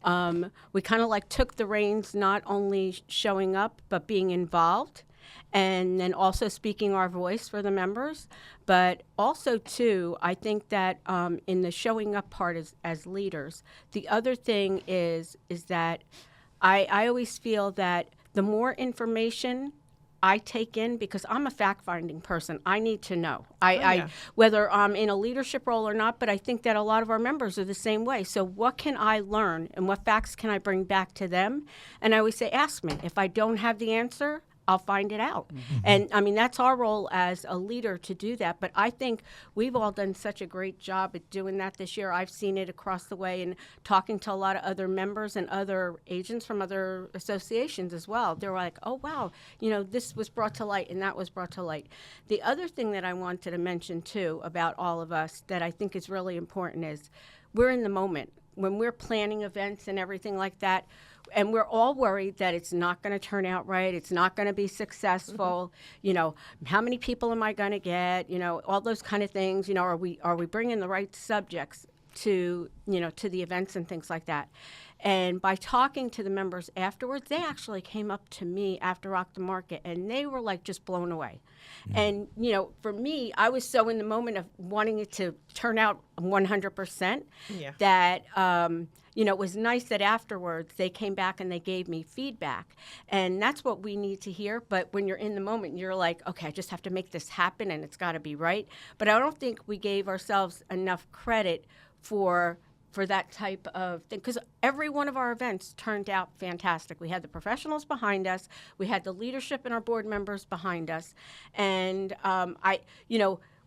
We kind of like took the reins, not only showing up but being involved, and then also speaking our voice for the members. But also, too, I think that in the showing up part as leaders, the other thing is that I always feel that the more information I take in, because I'm a fact-finding person, I need to know. Whether I'm in a leadership role or not, but I think that a lot of our members are the same way. So what can I learn and what facts can I bring back to them? And I always say, ask me. If I don't have the answer, I'll find it out. And I mean, that's our role as a leader to do that. But I think we've all done such a great job at doing that this year. I've seen it across the way and talking to a lot of other members and other agents from other associations as well. They're like, oh, wow, this was brought to light and that was brought to light. The other thing that I wanted to mention, too, about all of us that I think is really important is we're in the moment. When we're planning events and everything like that, and we're all worried that it's not going to turn out right, it's not going to be successful, how many people am I going to get, all those kind of things, are we bringing the right subjects to the events and things like that. And by talking to the members afterwards, they actually came up to me after Rock the Market, and they were like just blown away. And, for me, I was so in the moment of wanting it to turn out 100% that, it was nice that afterwards they came back and they gave me feedback. And that's what we need to hear. But when you're in the moment, you're like, okay, I just have to make this happen and it's got to be right. But I don't think we gave ourselves enough credit for that type of thing, because every one of our events turned out fantastic. We had the professionals behind us, we had the leadership and our board members behind us, and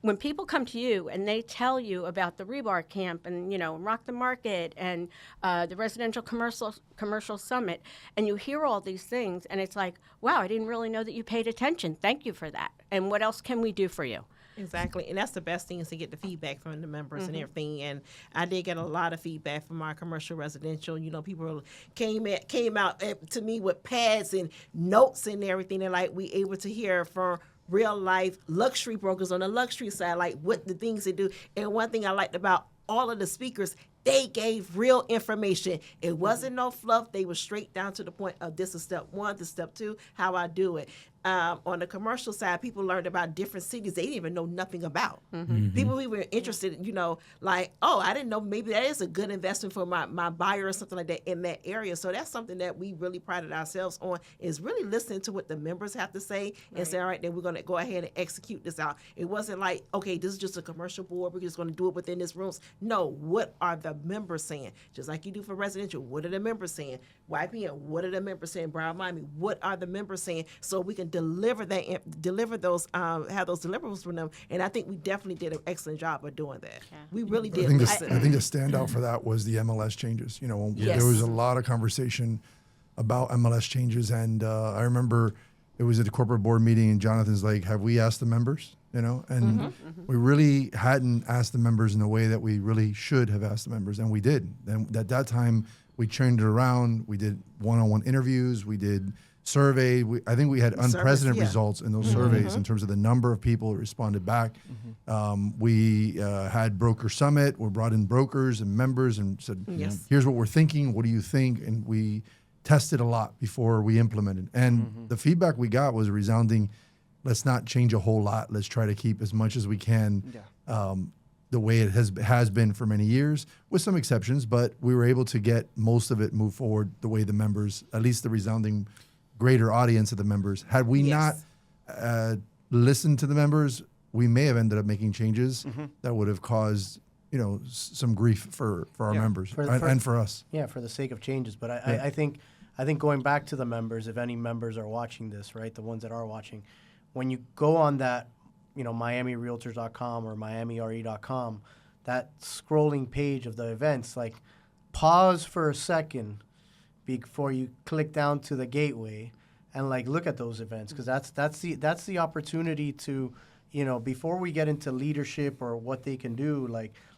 when people come to you and they tell you about the Rebar Camp and Rock the Market and the Residential Commercial Summit, and you hear all these things, and it's like, wow, I didn't really know that you paid attention. Thank you for that. And what else can we do for you? Exactly, and that's the best thing is to get the feedback from the members and everything. And I did get a lot of feedback from our commercial residential. People came out to me with pads and notes and everything. And like we able to hear from real life luxury brokers on the luxury side, like what the things they do. And one thing I liked about all of the speakers, they gave real information. It wasn't no fluff. They were straight down to the point of this is step 1, this is step 2, how I do it. On the commercial side, people learned about different cities they didn't even know nothing about. People who were interested, like, oh, I didn't know maybe that is a good investment for my buyer or something like that in that area. So that's something that we really prided ourselves on, is really listening to what the members have to say and say, all right, then we're going to go ahead and execute this out. It wasn't like, okay, this is just a commercial board, we're just going to do it within this rooms. No, what are the members saying? Just like you do for residential, what are the members saying? YPM, what are the members saying? Broward-Miami, what are the members saying? So we can deliver those, have those deliverables from them. And I think we definitely did an excellent job of doing that. Yeah. We really did. I think the standout for that was the MLS changes. Yes. There was a lot of conversation about MLS changes, and I remember it was at the corporate board meeting, and Jonathan's like, "Have we asked the members?" And we really hadn't asked the members in the way that we really should have asked the members, and we did. And at that time, we turned it around. We did one-on-one interviews. We did survey. I think we had unprecedented results in those surveys in terms of the number of people who responded back. We had broker summit. We brought in brokers and members and said, here's what we're thinking. What do you think? And we tested a lot before we implemented. And the feedback we got was resounding, let's not change a whole lot. Let's try to keep as much as we can the way it has been for many years, with some exceptions. But we were able to get most of it move forward the way the members, at least the resounding greater audience of the members. Had we not listened to the members, we may have ended up making changes that would have caused, some grief for our members and for us. Yeah, for the sake of changes. But I think going back to the members, if any members are watching this, right, the ones that are watching, when you go on that, MiamiRealtors.com or MiamiRE.com, that scrolling page of the events, like, pause for a second before you click down to the gateway and look at those events, because that's the opportunity to, before we get into leadership or what they can do,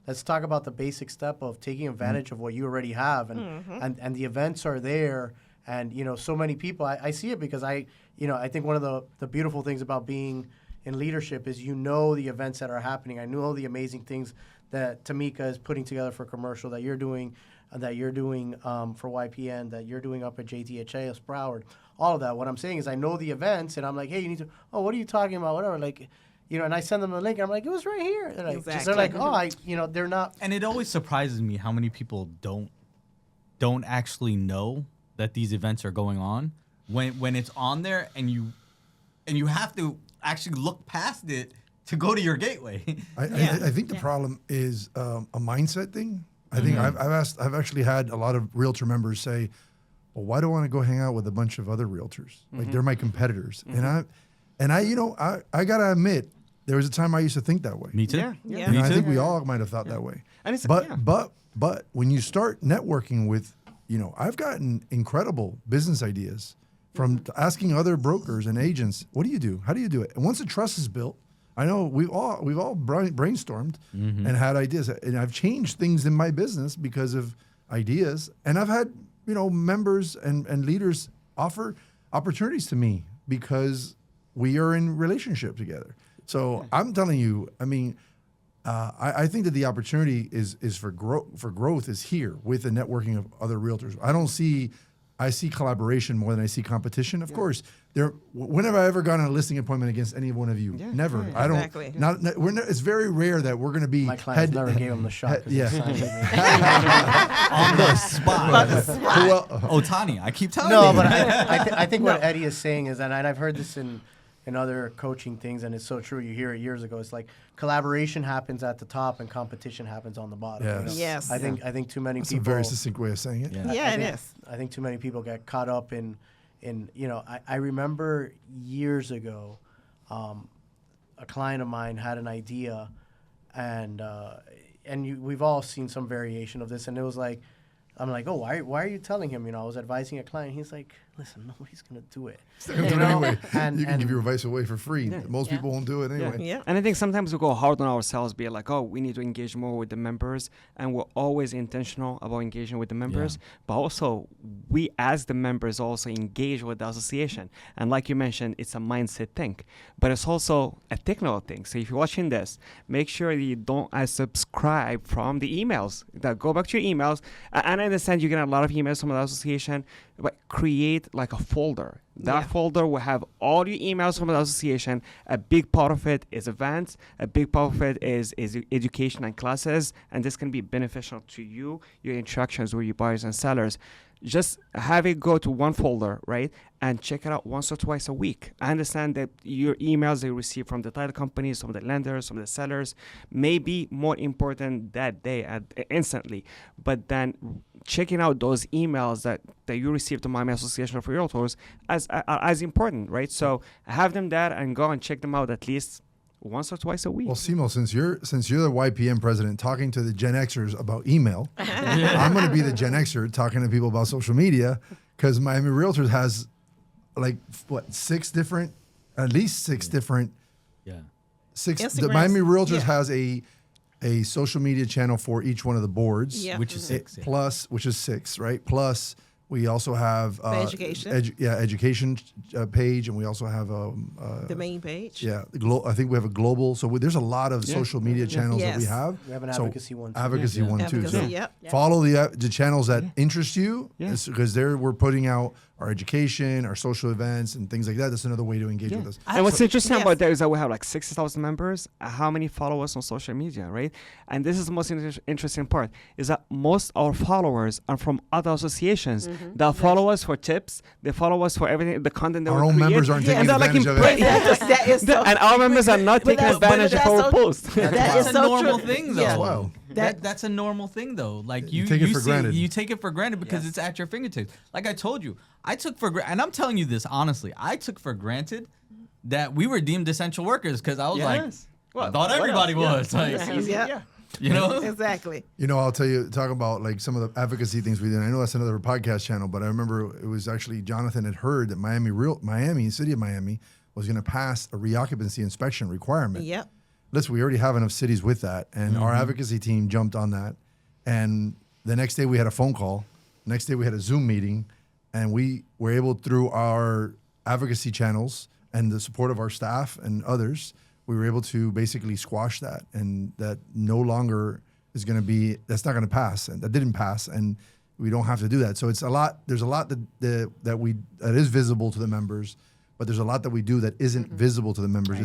let's talk about the basic step of taking advantage of what you already have, and the events are there, and so many people. I see it because I think one of the beautiful things about being in leadership is, you know, the events that are happening. I know the amazing things that Tamika is putting together for commercial, that you're doing for YPN, that you're doing up at JTHS Broward, all of that. What I'm saying is, I know the events, and I'm like, hey, you need to, oh, what are you talking about? Whatever, like, you know, and I send them a link, and I'm like, it was right here. They're like, Exactly. they're like, oh, they're not. And it always surprises me how many people don't actually know that these events are going on when it's on there, and you have to actually look past it to go to your gateway. I think the problem is a mindset thing. I think I've actually had a lot of realtor members say, well, why do I want to go hang out with a bunch of other realtors? Like, they're my competitors. And I, you know, I gotta admit, there was a time I used to think that way. Me too. Yeah. You know, I think we all might have thought that way. And it's, But when you start networking with, you know, I've gotten incredible business ideas from asking other brokers and agents, what do you do? How do you do it? And once the trust is built, I know we've all brainstormed and had ideas, and I've changed things in my business because of ideas. And I've had, you know, members and leaders offer opportunities to me because we are in relationship together. So I'm telling you, I mean, I think that the opportunity is for growth is here with the networking of other realtors. I see collaboration more than I see competition. Of course, when have I ever gone on a listing appointment against any one of you? Yeah. Never. Right. I don't. Exactly. It's very rare that we're going to be. My clients never gave them the shot. 'Cause yeah. they signed with me. On the spot. Well, Otani, I keep telling No, you. but I think what Eddie is saying is, and I've heard this in other coaching things, and it's so true. You hear it years ago. It's like collaboration happens at the top and competition happens on the bottom. Yes. You know? Yes. I think too many that's a people. very succinct way of saying it. Yeah. Yeah, it is. I think too many people get caught up in you know. I remember years ago, a client of mine had an idea, and we've all seen some variation of this, and it was like, I'm like, oh, why are you telling him? You know, I was advising a client. He's like, listen, nobody's gonna do it. Anyway, And- you can and- give your advice away for free. Most people won't do it anyway. Yeah. And I think sometimes we go hard on ourselves, be like, oh, we need to engage more with the members. And we're always intentional about engaging with the members. But also, we as the members also engage with the association. And like you mentioned, it's a mindset thing. But it's also a technical thing. So if you're watching this, make sure you don't unsubscribe from the emails. Go back to your emails. And I understand you get a lot of emails from the association, but create like a folder. That folder will have all your emails from the association. A big part of it is events. A big part of it is education and classes. And this can be beneficial to you, your interactions with your buyers and sellers. Just have it go to one folder, right? And check it out once or twice a week. I understand that your emails they receive from the title companies, from the lenders, from the sellers, may be more important that day instantly. But then checking out those emails that you received from Miami Association of Realtors as important, right? So have them there and go and check them out at least once or twice a week. Well, Simo, since you're the YPM president talking to the Gen Xers about email, I'm going to be the Gen Xer talking to people about social media, because Miami Realtors has like at least six different. Yeah. The Miami Realtors Yeah. has a social media channel for each one of the boards. Yeah. Which is six. Which is six, right? Plus, we also have education. Education page, and we also have The main page. yeah, I think we have a global. So there's a lot of social media channels that we Yes. have. We have an So advocacy one, too. Advocacy one too. Advocacy, So yep. follow the channels that interest you, Yeah. because there we're putting out our education, our social events, and things like that. That's another way to engage with us. And what's interesting Yes. about that is that we have like 60,000 members. How many follow us on social media, right? And this is the most interesting part, is that most of our followers are from other associations that follow us for tips. They follow us for everything, the content that Our we own create. members aren't taking And they're like advantage of it. That is so and our members are not But taking that's- advantage but of our that's so- posts. That That's is a so normal true. thing, though. Yeah. Wow. That's a normal thing, though. Like you take it for see, granted. you take it for granted because it's at your fingertips. Like I told you, I took for granted, and I'm telling you this honestly, I took for granted that we were deemed essential workers because I was like, I thought everybody was. Like, Yeah. you know? Exactly. You know, I'll tell you, talk about like some of the advocacy things we did. I know that's another podcast channel, but I remember it was actually Jonathan had heard that City of Miami was going to pass a reoccupancy inspection requirement. Yep. Listen, we already have enough cities with that, and our advocacy team jumped on that. And the next day we had a phone call. Next day we had a Zoom meeting, and we were able, through our advocacy channels and the support of our staff and others, we were able to basically squash that, and that no longer is going to be, that's not going to pass, and that didn't pass, and we don't have to do that. So it's a lot, there's a lot that is visible to the members, but there's a lot that we do that isn't visible to the members.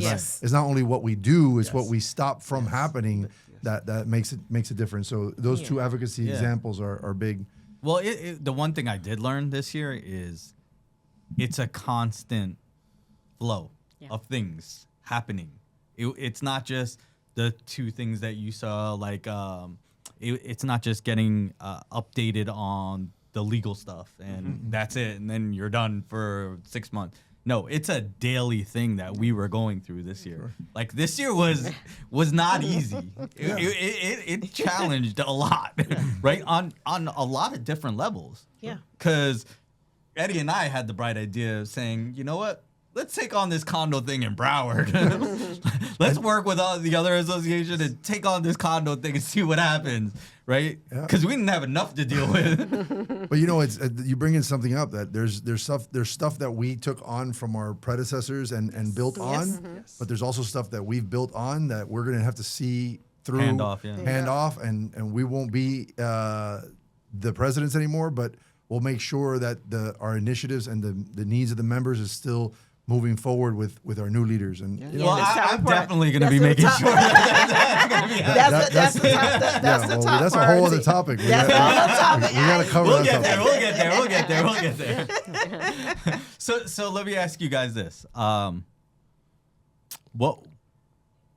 It's not only what we do, it's what we stop from happening that makes a difference. So those two advocacy examples are big. Well, the one thing I did learn this year is it's a constant flow of things happening. It's not just the two things that you saw, like it's not just getting updated on the legal stuff and that's it, and then you're done for 6 months. No, it's a daily thing that we were going through this year. Like this year was not easy. It challenged a lot, right? On a lot of different levels. Yeah. Because Eddie and I had the bright idea of saying, you know what? Let's take on this condo thing in Broward. Let's work with all the other association and take on this condo thing and see what happens, right? Because we didn't have enough to deal with. But you know, it's you bring in something up that there's stuff that we took on from our predecessors and built on, but there's also stuff that we've built on that we're going to have to see through, hand off, and we won't be the presidents anymore, but we'll make sure that our initiatives and the needs of the members is still moving forward with our new leaders. And well, I'm definitely going to be making sure that's a whole other topic. We got to cover that. We'll get there. So let me ask you guys this: what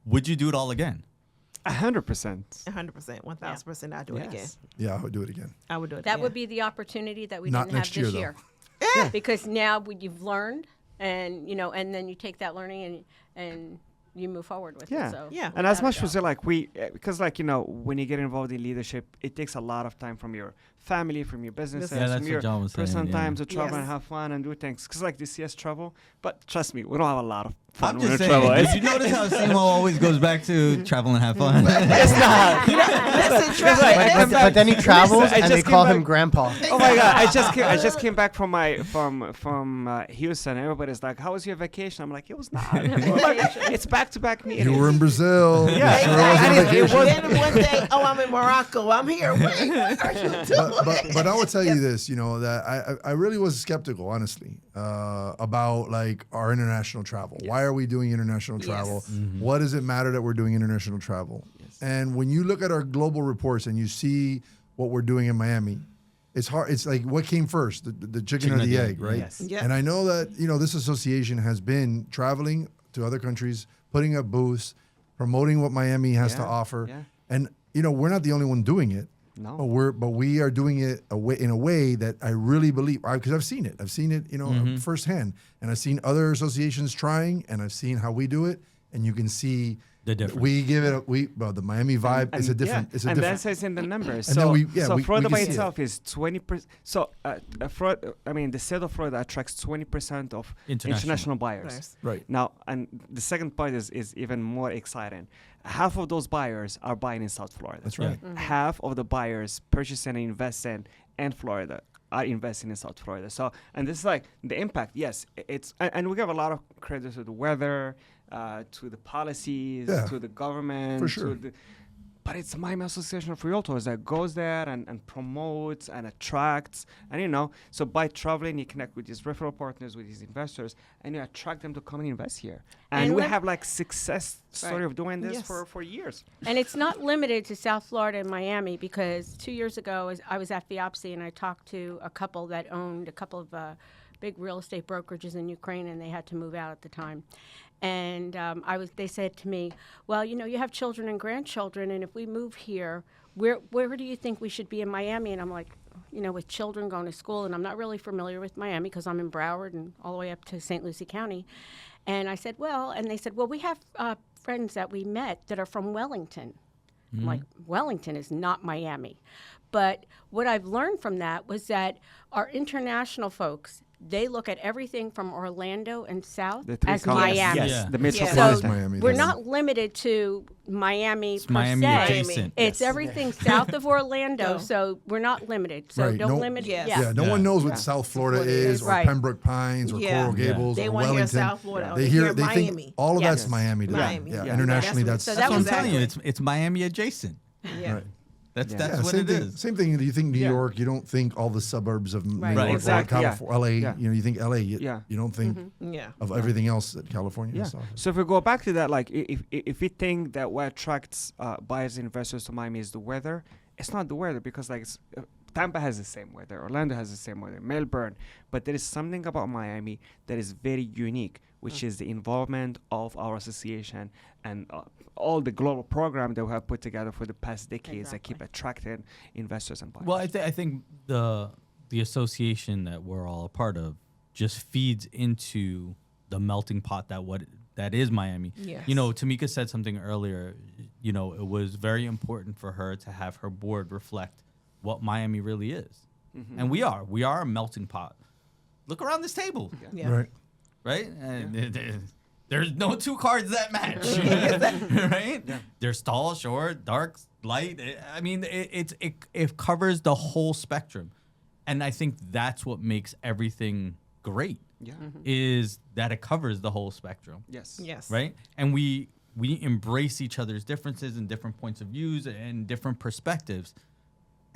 would you do it all again? 100%. 100%, 1,000%. I'd do it again. Yeah, I would do it again. I would do it. That again. would be the opportunity that we Not didn't have next year, this year. Because now you've learned, and and then you take that learning and you move forward with it. So and as much as because when you get involved in leadership, it takes a lot of time from your family, from your businesses, from your personal time to travel and have fun and do things. Because they see us travel, but trust me, we don't have a lot of fun when we travel. Did you notice how Simo always goes back to travel and have fun? It's not. Listen, but then he travels and they call him Grandpa. Oh my God! I just came back from Houston. Everybody's like, "How was your vacation?" I'm like, "It was not. It's back-to-back meetings." You were in Brazil. Yeah, it was one day. Oh, I'm in Morocco. I'm here. Wait, what are you doing? But I will tell you this, that I really was skeptical, honestly, about our international travel. Why are we doing international travel? What does it matter that we're doing international travel? And when you look at our global reports and you see what we're doing in Miami, it's hard. It's like, what came first, the chicken or the egg, right? Yes. And I know that this association has been traveling to other countries, putting up booths, promoting what Miami has to offer, and we're not the only one doing it. No, but we are doing it in a way that I really believe, because I've seen it firsthand, and I've seen other associations trying, and I've seen how we do it, and you can see the difference. We give it the Miami vibe is a different. And that says in the numbers. And so Florida by itself is 20%. So the state of Florida attracts 20% of international buyers. Right. Now, and the second part is even more exciting. Half of those buyers are buying in South Florida. That's right. Half of the buyers purchasing and investing in Florida are investing in South Florida. So, and this is the impact. Yes, and we give a lot of credit to the weather, to the policies, to the government, for sure. But it's the Miami Association of Realtors that goes there and promotes and attracts. And, so by traveling, you connect with these referral partners, with these investors, and you attract them to come and invest here. And we have success story of doing this for years. And it's not limited to South Florida and Miami, because 2 years ago, I was at FIOPSI and I talked to a couple that owned a couple of big real estate brokerages in Ukraine, and they had to move out at the time. And they said to me, well, you have children and grandchildren, and if we move here, where do you think we should be in Miami? And I'm like, with children going to school, and I'm not really familiar with Miami because I'm in Broward and all the way up to St. Lucie County. And I said, and they said, well, we have friends that we met that are from Wellington. I'm like, Wellington is not Miami. But what I've learned from that was that our international folks they look at everything from Orlando and south The three as colors. Miami. Yes, Yeah. the Yeah. metropolitan. So Miami, we're that's- not limited to Miami It's per Miami se. adjacent. It's everything south of Orlando, No. so we're not limited. So Right, don't no- limit. Yes. Yeah. Yeah, no Yeah. one knows what Yeah. South Florida Florida is, is. or Right. Pembroke Pines, or Yeah. Coral Yeah. Gables, They or want to hear Wellington. South Florida. Yeah. They hear They Miami. think all of Yes. that's Miami to them. Miami. Yeah, Yeah. internationally, That's that's what- So that That's what was I'm telling you. Exactly. It's Miami adjacent. Yeah. Right. That's Yeah. that's what same it thing. is. Same thing. You think New Yeah. York, you don't think all the suburbs of New Right. York, Exactly, or yeah. California, LA. Yeah. You think LA. Yeah. You don't think Yeah. of everything else that California Yeah. is. So if we go back to that, like if we think that what attracts buyers and investors to Miami is the weather, it's not the weather because like Tampa has the same weather, Orlando has the same weather, Melbourne, but there is something about Miami that is very unique, which is the involvement of our association and all the global program that we have put together for the past decades that keep attracting investors and buyers. Well, I think the association that we're all a part of just feeds into the melting pot that is Miami. Yes. You know, Tamika said something earlier. You know, it was very important for her to have her board reflect what Miami really is, and we are a melting pot. Look around this table, Yeah. Right. right? And there's no two cards that match, right? Yeah. There's tall, short, dark, light. I mean, it covers the whole spectrum, and I think that's what makes everything great. yeah. Is that it covers the whole spectrum, Yes. Yes. right? And we embrace each other's differences and different points of views and different perspectives.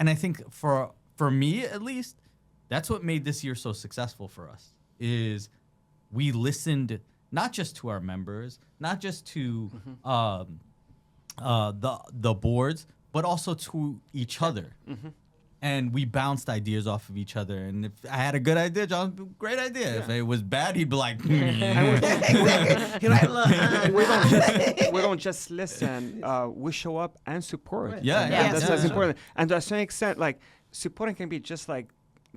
And I think for me at least, that's what made this year so successful for us. Is we listened not just to our members, not just to the boards, but also to each other. And we bounced ideas off of each other. And if I had a good idea, John, great idea. If it was bad, he'd be like, Exactly. You're like, look, We don't just listen. We show up and support. Right. Yeah, And yeah, that's yeah, as yeah. important. And to a certain extent, like supporting can be just like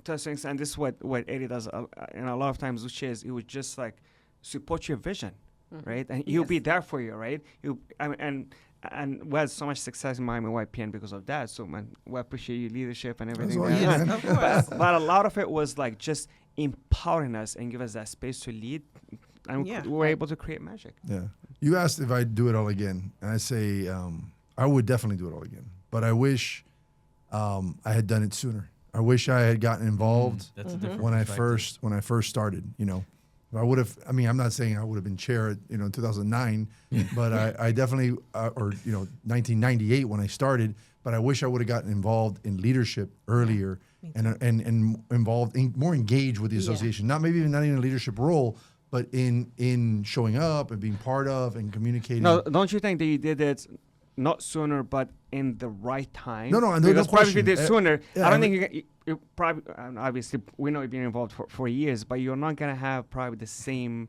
to a certain extent. This is what Eddie does, and a lot of times, which is he would just like support your vision, right? And he'll be there for you, right? And we had so much success in Miami YPN because of that. So man, we appreciate your leadership and everything. what that you you did. done. Of course. But a lot of it was like just empowering us and give us that space to lead, and Yeah. we were able to create magic. Yeah. You asked if I'd do it all again, and I say I would definitely do it all again. But I wish I had done it sooner. I wish I had gotten involved that's a different when I perspective. first started. You know, I would have. I mean, I'm not saying I would have been chair, in 2009, but I definitely, or 1998 when I started. But I wish I would have gotten involved in leadership earlier and involved, more engaged with the Yeah. association. Not even a leadership role, but in showing up and being part of and communicating. No, don't you think that you did it not sooner, but in the right time? No, no because probably if you question. did sooner, Yeah, I don't I think you probably. Obviously, we know you've been involved for years, but you're not gonna have probably the same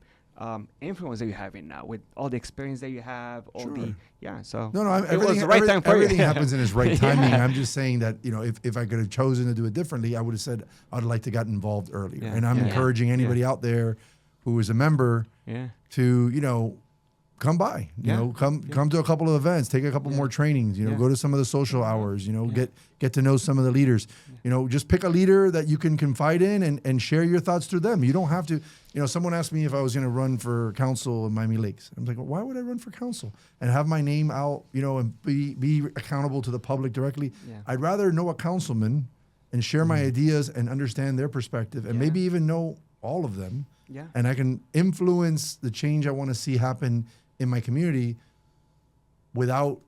influence that you're having now with all the experience that you have. All the So No, it was the right time for everything you. happens in its right timing. I'm just saying that, if I could have chosen to do it differently, I would have said I'd like to get involved earlier. Yeah, And I'm yeah. encouraging anybody out there who is a member Yeah. to, come by, Yeah. come to a couple of events, take a couple more trainings, Yeah. go to some of the social hours, get to know some of the leaders, just pick a leader that you can confide in and share your thoughts through them. You don't have to, someone asked me if I was going to run for council in Miami Lakes. I'm like, well, why would I run for council and have my name out, and be accountable to the public directly? Yeah. I'd rather know a councilman and share my ideas and understand their perspective and Yeah. maybe even know all of them. Yeah. And I can influence the change I want to see happen in my community without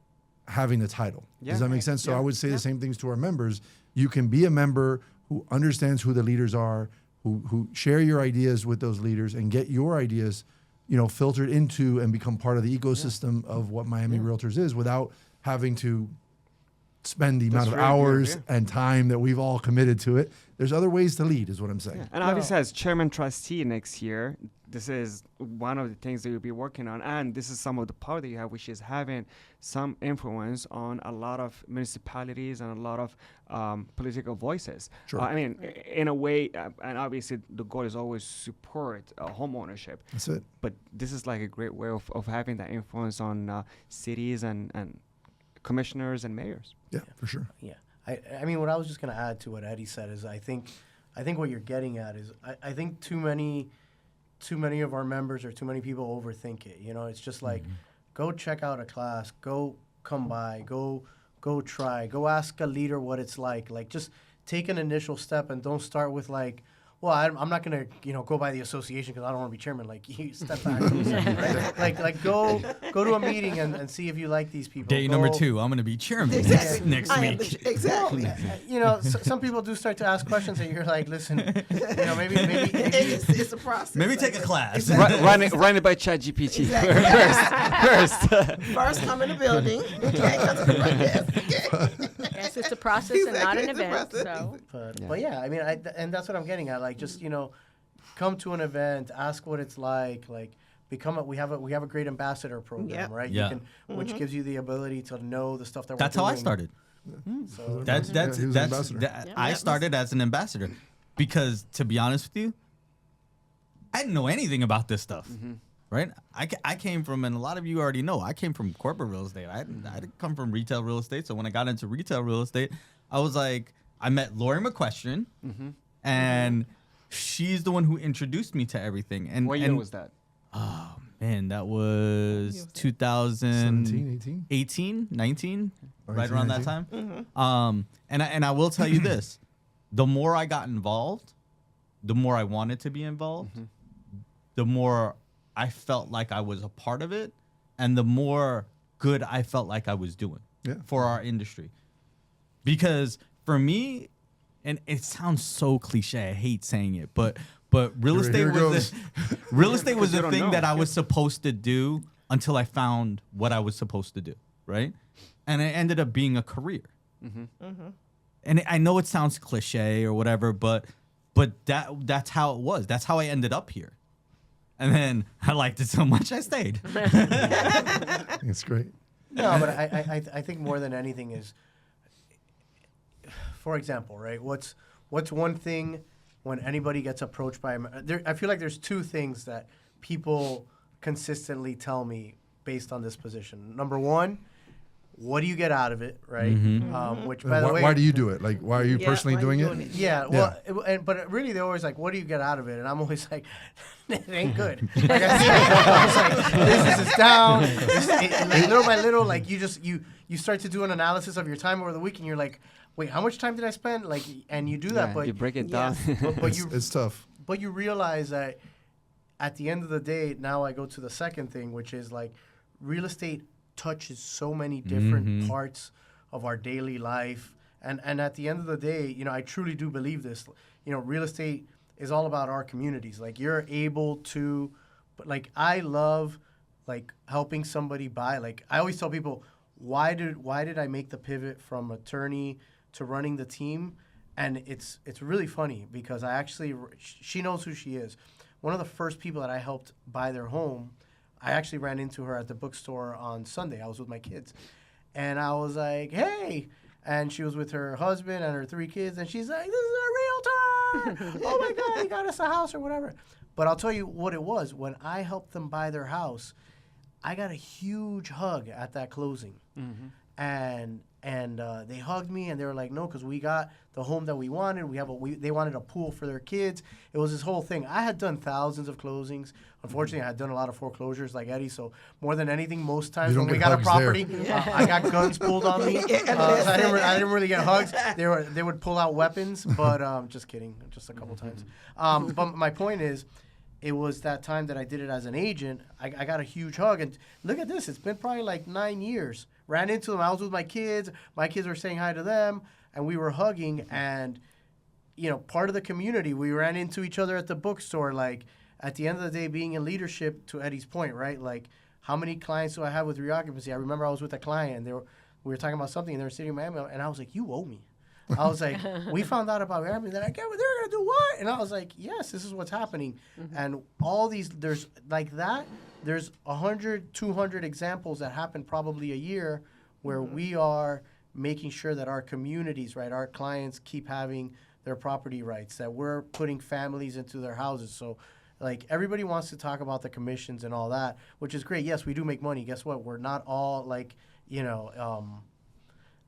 having the title. Yeah. Does that make sense? So Yeah. I would say Yeah. the same things to our members. You can be a member who understands who the leaders are, who share your ideas with those leaders and get your ideas, filtered into and become part of the ecosystem of what Miami Realtors is without having to spend the amount of That's right, yeah, hours yeah. and time that we've all committed to it. There's other ways to lead, is what I'm saying. Yeah. And obviously, as chairman trustee next year, this is one of the things that you'll be working on, and this is some of the power that you have, which is having some influence on a lot of municipalities and a lot of political voices. Sure. I mean, in a way, and obviously the goal is always support home ownership. That's it. But this is like a great way of having that influence on cities and commissioners and mayors. Yeah, for sure. Yeah. I mean, what I was just going to add to what Eddie said is I think I think what you're getting at is I think too many of our members or too many people overthink it. You know, it's just like, go check out a class, go come by, go try, go ask a leader what it's like. Like, just take an initial step and don't start with like, well, I'm not gonna, go by the association because I don't want to be chairman. Like, you step back, right? like go to a meeting and see if you like these people. Day number 2, I'm gonna be chairman next week. Exactly. Some people do start to ask questions, and you're like, listen, maybe It's a process. Maybe take a class. Run it by ChatGPT First, come in the building. Okay, come to the front desk. Okay. Yes, it's a process and not an Exactly, it's a event. process. So But yeah, I mean, and that's what I'm getting at. Like, just come to an event, ask what it's like. We have a great ambassador program, Yep. right? Yeah. You can, which gives you the ability to know the stuff that That's we're how doing. I started. So That's he was an ambassador. I started as an ambassador because, to be honest with you, I didn't know anything about this stuff. Right? I came from, and a lot of you already know, I came from corporate real estate. I didn't come from retail real estate. So when I got into retail real estate, I was like, I met Lori McQuestion, and she's the one who introduced me to everything. And What year was that? Oh man, that was 2017, 18? 18, 19, right 19, around that 19. time. And I will tell you this: the more I got involved, the more I wanted to be involved, the more I felt like I was a part of it, and the more good I felt like I was doing for our industry. Because for me, and it sounds so cliche, I hate saying it, but real estate was the thing that I was supposed to do until I found what I was supposed to do, right? And it ended up being a career. And I know it sounds cliche or whatever, but that's how it was. That's how I ended up here. And then I liked it so much, I stayed. It's great. No, but I think more than anything is, for example, right? What's one thing when anybody gets approached by I feel like there's 2 things that people consistently tell me based on this position. Number 1, what do you get out of it, right? Which, by the way, Why do you do it? Like, why are you personally doing it? Yeah, well, but really, they're always like, "What do you get out of it?" And I'm always like, "It ain't good." Like I was like, business is down. Like, little by little, like you start to do an analysis of your time over the week, and you're like, "Wait, how much time did I spend?" Like, and you do that, but you break it down. but It's tough. But you realize that at the end of the day, now I go to the second thing, which is like real estate touches so many different parts of our daily life. And at the end of the day, I truly do believe this. Real estate is all about our communities. Like, you're able to, but like, I love like helping somebody buy. Like, I always tell people, why did I make the pivot from attorney to running the team? And it's really funny because she knows who she is. One of the first people that I helped buy their home, I actually ran into her at the bookstore on Sunday. I was with my kids. And I was like, hey. And she was with her husband and her 3 kids. And she's like, this is a realtor. Oh, my God, he got us a house or whatever. But I'll tell you what it was. When I helped them buy their house, I got a huge hug at that closing. And they hugged me, and they were like, no, because we got the home that we wanted. They wanted a pool for their kids. It was this whole thing. I had done thousands of closings. Unfortunately, I had done a lot of foreclosures like Eddie. So more than anything, most times when we got a property, I got guns pulled on me. So I didn't really get hugs. They would pull out weapons, but just kidding, just a couple times. But my point is, it was that time that I did it as an agent. I got a huge hug, and look at this. It's been probably like 9 years. Ran into them. I was with my kids. My kids were saying hi to them, and we were hugging. And, part of the community, we ran into each other at the bookstore. Like, at the end of the day, being in leadership, to Eddie's point, right? Like, how many clients do I have with reoccupancy? I remember I was with a client, and we were talking about something, and they were sitting in Miami, and I was like, you owe me. I was like, we found out about Miami. They're like, yeah, they're going to do what? And I was like, yes, this is what's happening. And all these, there's like that. There's 100, 200 examples that happen probably a year where we are making sure that our communities, right, our clients keep having their property rights, that we're putting families into their houses. So, like, everybody wants to talk about the commissions and all that, which is great. Yes, we do make money. Guess what? We're not all, like,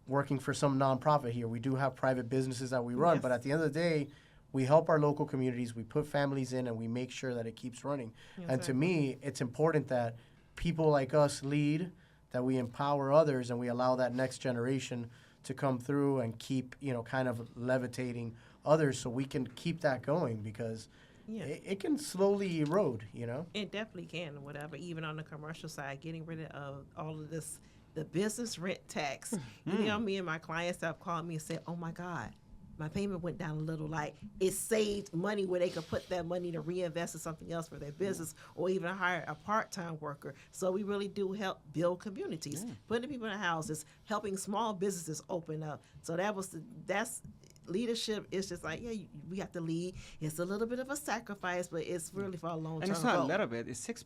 working for some nonprofit here. We do have private businesses that we run, but at the end of the day, we help our local communities, we put families in, and we make sure that it keeps running. And to me, it's important that people like us lead, that we empower others, and we allow that next generation to come through and keep, kind of levitating others, so we can keep that going, because it can slowly erode, It definitely can, whatever. Even on the commercial side, getting rid of all of this, the business rent tax. Me and my clients have called me and said, "Oh my God, my payment went down a little." Like, it saved money where they could put that money to reinvest in something else for their business, or even hire a part-time worker. So we really do help build communities, putting people in houses, helping small businesses open up. So that's leadership. Is just like, we have to lead. It's a little bit of a sacrifice, but it's really for a long term. And it's not goal. a little bit; it's 6%.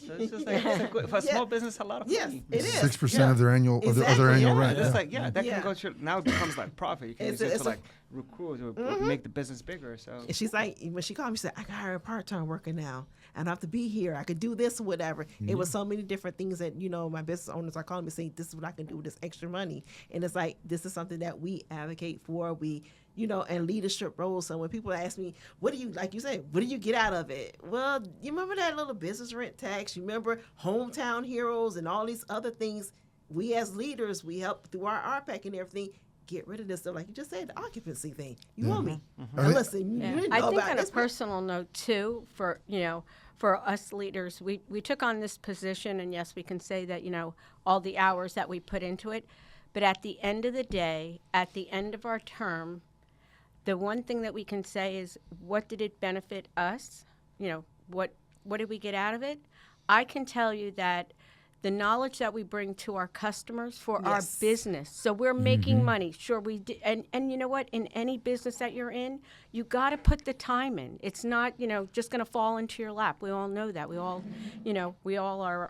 So it's just like for a small business, a lot of Yes, money. it is. 6% of their annual of their annual rent. It's yeah. like that can go to now. It becomes like profit. You can use it It's to a- like recruit or make the business bigger. So And she's like, when she called me, she said, "I can hire a part-time worker now. I don't have to be here. I could do this or whatever." It was so many different things that, my business owners are calling me saying, "This is what I can do with this extra money." And it's like, this is something that we advocate for. We, and leadership roles. So when people ask me, what do you, like you say, what do you get out of it? Well, you remember that little business rent tax? You remember Hometown Heroes and all these other things? We as leaders, we help through our RPAC and everything, get rid of this stuff. Like you just said, the occupancy thing. You owe me. Now listen, you didn't I know think about on a this. personal note too, for us leaders, we took on this position, and yes, we can say that all the hours that we put into it, but at the end of the day, at the end of our term, the one thing that we can say is, what did it benefit us? What did we get out of it? I can tell you that the knowledge that we bring to our customers for our business. So we're making money. Sure, we do. And you know what? In any business that you're in, you got to put the time in. It's not, just going to fall into your lap. We all know that. We all,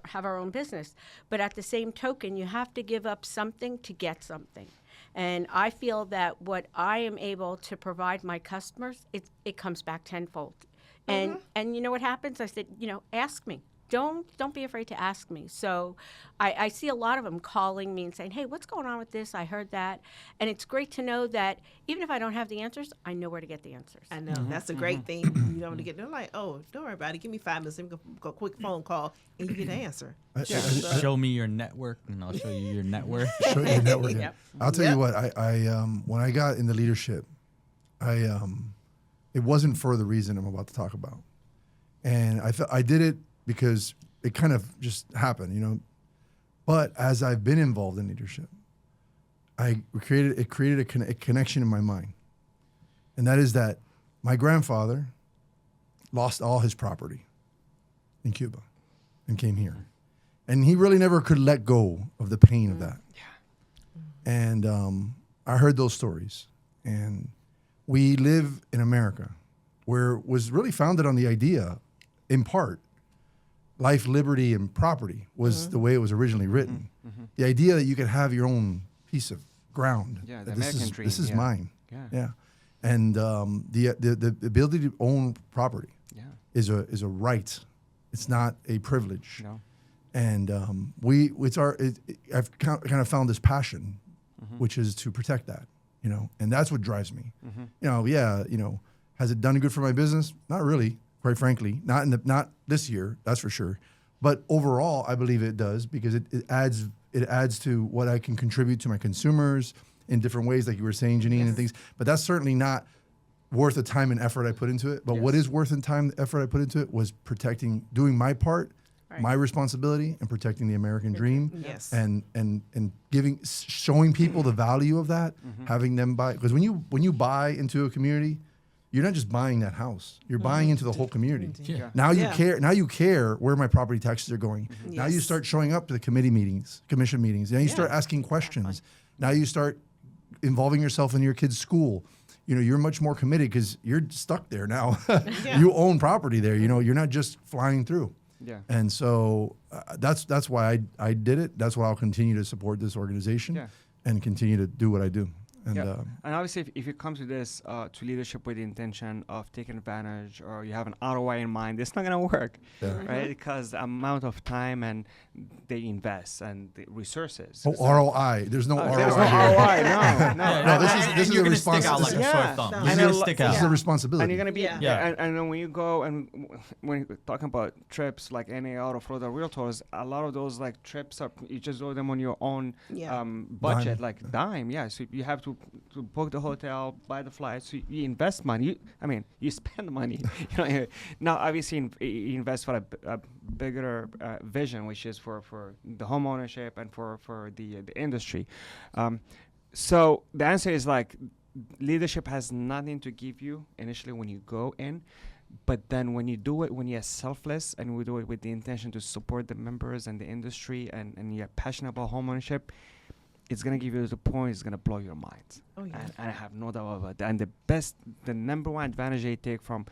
have our own business. But at the same token, you have to give up something to get something. And I feel that what I am able to provide my customers, it comes back tenfold. And you know what happens? I said, ask me. Don't be afraid to ask me. So I see a lot of them calling me and saying, "Hey, what's going on with this? I heard that." And it's great to know that even if I don't have the answers, I know where to get the answers. I know. That's a great thing. To get, they're like, "Oh, don't worry about it. Give me 5 minutes. Let me go quick phone call," and you get the answer. Show me your network, and I'll show you your net worth. Show your network. Yep. I'll tell you what. I when I got into leadership, it wasn't for the reason I'm about to talk about, and I did it because it kind of just happened, But as I've been involved in leadership, it created a connection in my mind, and that is that my grandfather lost all his property in Cuba and came here, and he really never could let go of the pain of that. And I heard those stories, and we live in America, where it was really founded on the idea, in part, life, liberty, and property was the way it was originally written. The idea that you could have your own piece of ground. Yeah, the that American dream. This is mine. Yeah. And the ability to own property is a right. It's not a privilege. No. And I've kind of found this passion, which is to protect that, and that's what drives me. Has it done good for my business? Not really. Quite frankly, not this year, that's for sure. But overall, I believe it does, because it adds to what I can contribute to my consumers in different ways, like you were saying, Ginenne, and things. But that's certainly not worth the time and effort I put into it. But what is worth the time and effort I put into it was doing my part, my responsibility, and protecting the American dream. Yes. And showing people the value of that, having them buy, because when you buy into a community, you're not just buying that house. You're buying into the whole community. Yeah. Now you care. Now you care where my property taxes are going. Now you start showing up to the commission meetings. Now you start asking questions. Now you start involving yourself in your kid's school. You're much more committed because you're stuck there now. You own property there. You're not just flying through. Yeah. And so that's why I did it. That's why I'll continue to support this organization and continue to do what I do. And Yeah. And obviously, if it comes to this, to leadership with the intention of taking advantage, or you have an ROI in mind, it's not going to work, right? Because the amount of time and they invest and the resources. Oh, ROI. There's no ROI. There's no here. ROI. No. No, this is you're a gonna stick out like a responsibility. sore thumb. No. You're And gonna a stick lo- out. This is a responsibility. And you're gonna be Yeah. and then when you go and when you're talking about trips like any out of Florida realtors, a lot of those like trips are you just do them on your own Yeah. budget, Dime. like dime. Yeah, so you have to book the hotel, buy the flights. So you invest money. You spend money. Now obviously you invest for a bigger vision, which is for the home ownership and for the industry. So the answer is like leadership has nothing to give you initially when you go in, but then when you do it, when you're selfless and we do it with the intention to support the members and the industry and you're passionate about homeownership, it's going to give you the point, it's going to blow your mind. Oh, yeah. And I have no doubt about that. And the number one advantage I take from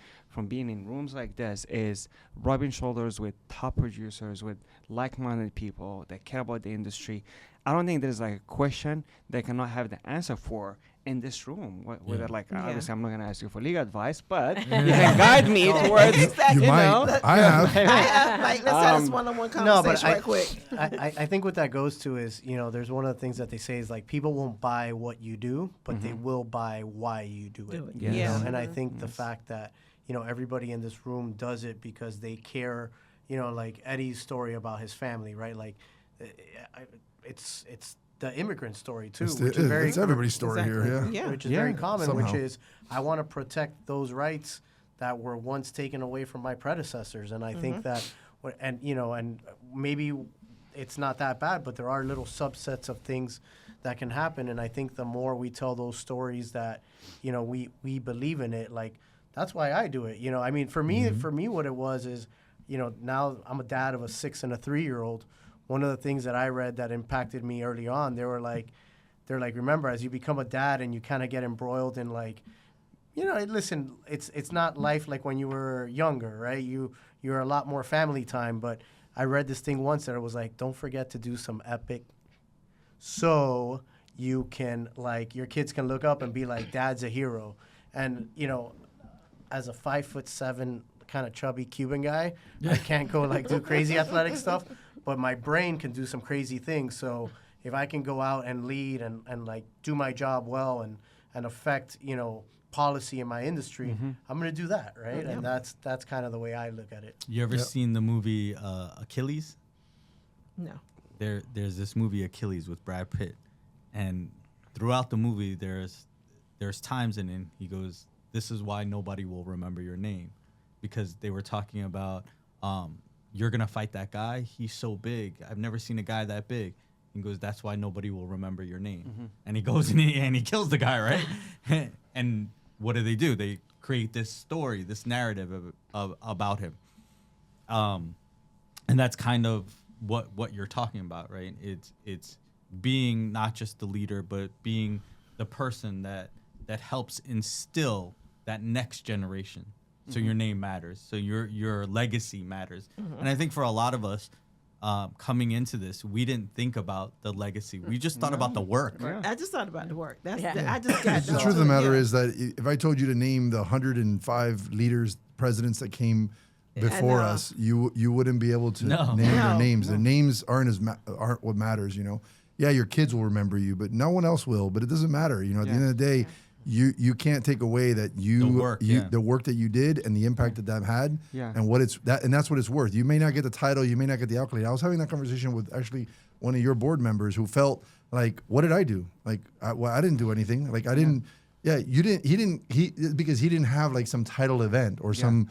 being in rooms like this is rubbing shoulders with top producers, with like-minded people that care about the industry. I don't think there's like a question they cannot have the answer for in this room. Whether obviously I'm not going to ask you for legal advice, but you can guide me towards, Exactly. You know. might. I have. Let's have this one-on-one No, but conversation right quick. I think what that goes to is, there's one of the things that they say is like people won't buy what you do, but they will buy why you do it. Yes. You know? Yeah. And I think the fact that, everybody in this room does it because they care, like Eddie's story about his family, right? Like it's the immigrant story too, which is very It's everybody's story here. Yeah. Yeah. which is very common, which Somehow. is I want to protect those rights that were once taken away from my predecessors, and I think that, and maybe it's not that bad, but there are little subsets of things that can happen, and I think the more we tell those stories that, we believe in it, like that's why I do it. For me, what it was is, now I'm a dad of a 6 and a 3-year-old. One of the things that I read that impacted me early on, they're like, remember, as you become a dad and you kind of get embroiled in like, listen, it's not life like when you were younger, right? You're a lot more family time. But I read this thing once that it was like, don't forget to do some epic, so you can like your kids can look up and be like, Dad's a hero. And as a 5'7" kind of chubby Cuban guy, I can't go like do crazy athletic stuff. But my brain can do some crazy things. So if I can go out and lead and like do my job well and affect, policy in my industry, I'm going to do that, right? Yeah. And that's kind of the way I look at it. You ever seen the movie Achilles? No. There's this movie Achilles with Brad Pitt, and throughout the movie there's times in it he goes, "This is why nobody will remember your name," because they were talking about you're gonna fight that guy. He's so big. I've never seen a guy that big. He goes, "That's why nobody will remember your name." And he goes and he kills the guy, right? And what do? They create this story, this narrative about him. And that's kind of what you're talking about, right? It's being not just the leader, but being the person that helps instill that next generation. So your name matters. So your legacy matters. And I think for a lot of us coming into this, we didn't think about the legacy. We just thought about the work. I just thought about the work. I Yeah. just got The truth of the matter is that if I told you to name the 105 leaders, presidents that came before know. us, you wouldn't be able to No. name their No. names. The names aren't what matters. Yeah, your kids will remember you, but no one else will. But it doesn't matter. At the end of the day, you can't take away that the work that you did and the impact that had, and that's what it's worth. You may not get the title, you may not get the accolade. I was having that conversation with actually one of your board members who felt like, what did I do? Like, I didn't do anything. Like, I didn't. Yeah, you didn't. Because he didn't have like some title event or some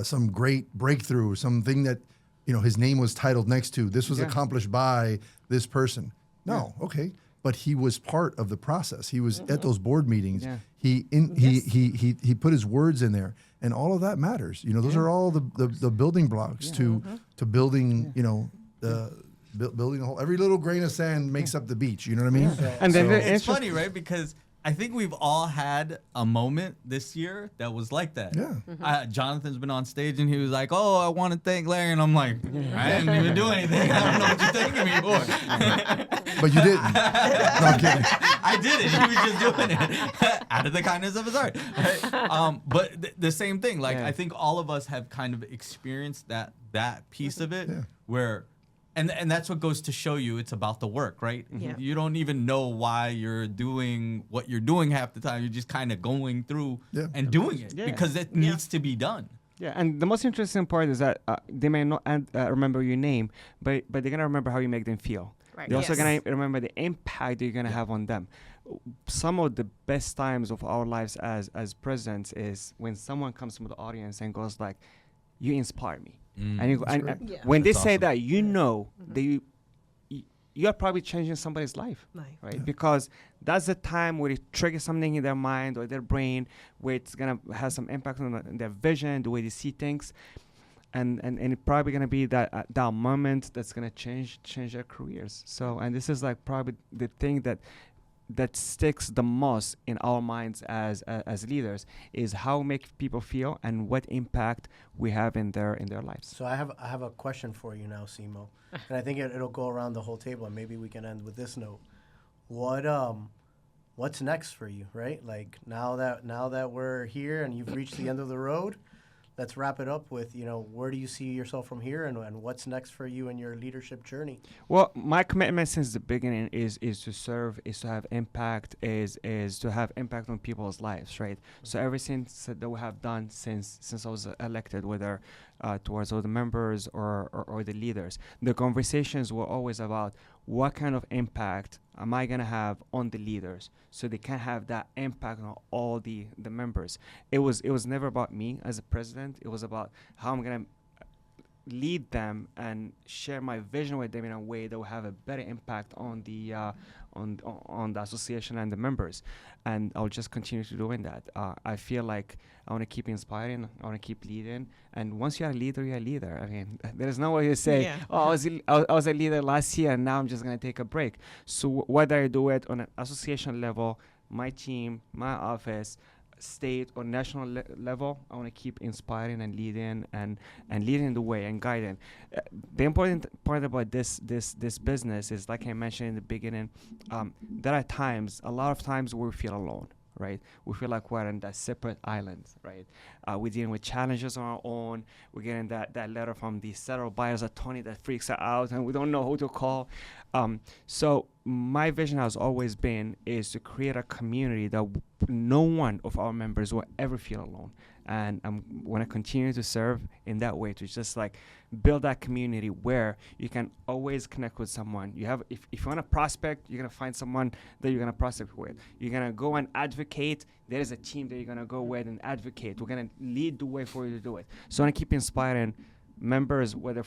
some great breakthrough, something that his name was titled next to. This was accomplished by this person. No, okay. But he was part of the process. He was at those board meetings. Yeah. He put his words in there, and all of that matters. Those are all the building blocks to building. Building a whole. Every little grain of sand makes up the beach. You know what I mean? Yeah. And then it's funny, right? Because I think we've all had a moment this year that was like that. Yeah. Jonathan's been on stage and he was like, "Oh, I want to thank Larry," and I'm like, "I didn't even do anything. I don't know what you're thanking me for." But you didn't. No, I'm kidding. I did it. He was just doing it out of the kindness of his heart. Right? But the same thing. Like I think all of us have kind of experienced that piece of it where. And that's what goes to show you it's about the work, right? Yeah. You don't even know why you're doing what you're doing half the time. You're just kind of going through and doing it because it needs to be done. Yeah, and the most interesting part is that they may not remember your name, but they're going to remember how you make them feel. Right. They're also going to remember the impact that you're going to have on them. Some of the best times of our lives as presidents is when someone comes from the audience and goes like, you inspire me. And, you go, and when they say that, you know that you are probably changing somebody's life, right? Yeah. Because that's the time where it triggers something in their mind or their brain where it's going to have some impact on their vision, the way they see things. And it's probably going to be that moment that's going to change their careers. So, and this is like probably the thing that sticks the most in our minds as leaders is how we make people feel and what impact we have in their lives. So I have a question for you now, Simo, and I think it'll go around the whole table, and maybe we can end with this note. What's next for you, right? Like now that we're here and you've reached the end of the road, let's wrap it up with, where do you see yourself from here and what's next for you in your leadership journey? Well, my commitment since the beginning is to serve, is to have impact, is to have impact on people's lives, right? So everything that we have done since I was elected, whether towards all the members or the leaders, the conversations were always about what kind of impact am I going to have on the leaders so they can have that impact on all the members. It was never about me as a president. It was about how I'm going to lead them and share my vision with them in a way that will have a better impact on the association and the members. And I'll just continue to doing that. I feel like I want to keep inspiring. I want to keep leading. And once you're a leader, you're a leader. I mean, there's no way to say, I was a leader last year and now I'm just going to take a break. So whether I do it on an association level, my team, my office, state or national level, I want to keep inspiring and leading and leading the way and guiding. The important part about this business is, like I mentioned in the beginning, there are a lot of times where we feel alone, right? We feel like we're in that separate island, right? We're dealing with challenges on our own. We're getting that letter from the several buyer's attorney that freaks us out and we don't know who to call. So my vision has always been is to create a community that no one of our members will ever feel alone. And I want to continue to serve in that way, to just like build that community where you can always connect with someone. You have, if you want to prospect, you're going to find someone that you're going to prospect with. You're going to go and advocate. There is a team that you're going to go with and advocate. We're going to lead the way for you to do it. So I want to keep inspiring members, whether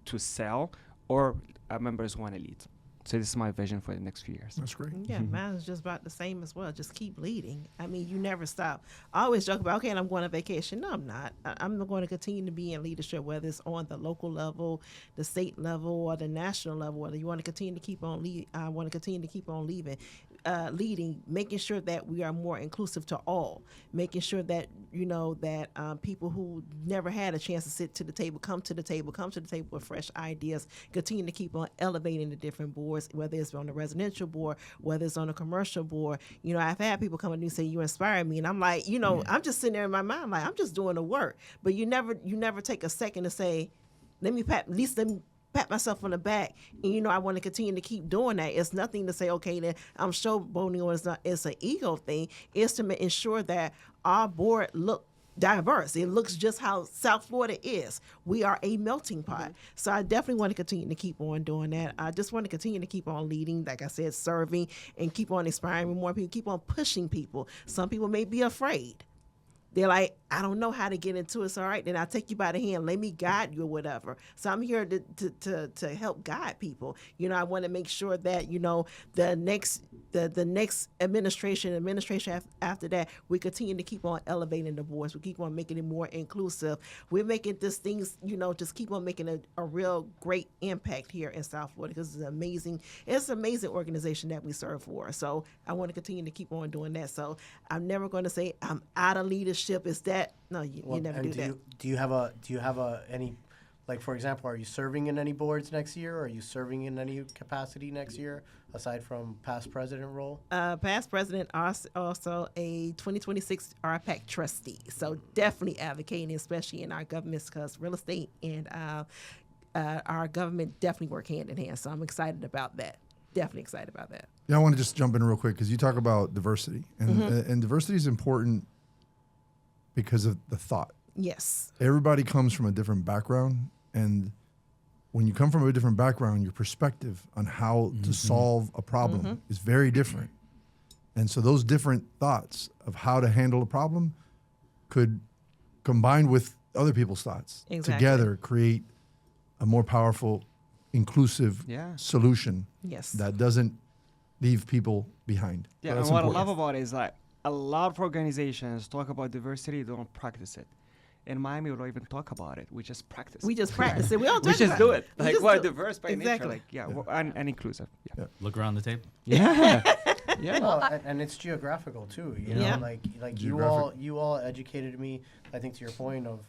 to sell or members want to lead. So this is my vision for the next few years. That's great. Yeah, mine is just about the same as well. Just keep leading. I mean, you never stop. I always joke about, okay, and I'm going on vacation. No, I'm not. I'm going to continue to be in leadership, whether it's on the local level, the state level, or the national level. Whether you want to continue to keep on leading, making sure that we are more inclusive to all, making sure that people who never had a chance to sit to the table come to the table with fresh ideas, continue to keep on elevating the different boards, whether it's on the residential board, whether it's on a commercial board. I've had people come and say, you inspire me, and I'm like, I'm just sitting there in my mind like I'm just doing the work, but you never take a second to say, let me pat myself on the back, and I want to continue to keep doing that. It's nothing to say, okay, then I'm showboating, or it's an ego thing. It's to ensure that our board look diverse. It looks just how South Florida is. We are a melting pot. So I definitely want to continue to keep on doing that. I just want to continue to keep on leading, like I said, serving, and keep on inspiring more people, keep on pushing people. Some people may be afraid. They're like, I don't know how to get into it. So, all right, then I'll take you by the hand. Let me guide you or whatever. So I'm here to help guide people. I want to make sure that, the next administration after that, we continue to keep on elevating the boards. We keep on making it more inclusive. We're making these things, just keep on making a real great impact here in South Florida, because it's an amazing organization that we serve for. So I want to continue to keep on doing that. So I'm never going to say I'm out of leadership. Is that, no, you never do that. Do you have any Like, for example, are you serving in any boards next year? Or are you serving in any capacity next year, aside from past president role? Past president, also a 2026 RPAC trustee. So definitely advocating, especially in our governments, because real estate and our government definitely work hand in hand. So I'm excited about that. Definitely excited about that. Yeah, I want to just jump in real quick because you talk about diversity, and diversity is important because of the thought. Yes. Everybody comes from a different background, and when you come from a different background, your perspective on how to solve a problem is very different. And so those different thoughts of how to handle a problem could, combined with other people's thoughts, together create a more powerful, inclusive solution Yes. that doesn't leave people behind. Yeah, So and that's what I important. love about it is like a lot of organizations talk about diversity, they don't practice it. In Miami, we don't even talk about it. We just practice. We just practice it. We don't We talk just about do it. We Like just we're do it. diverse by nature. Like and inclusive. Yeah. Look around the table. Yeah. yeah. Well, and it's geographical too. You know, Yeah. like Geographic. you all educated me. I think to your point of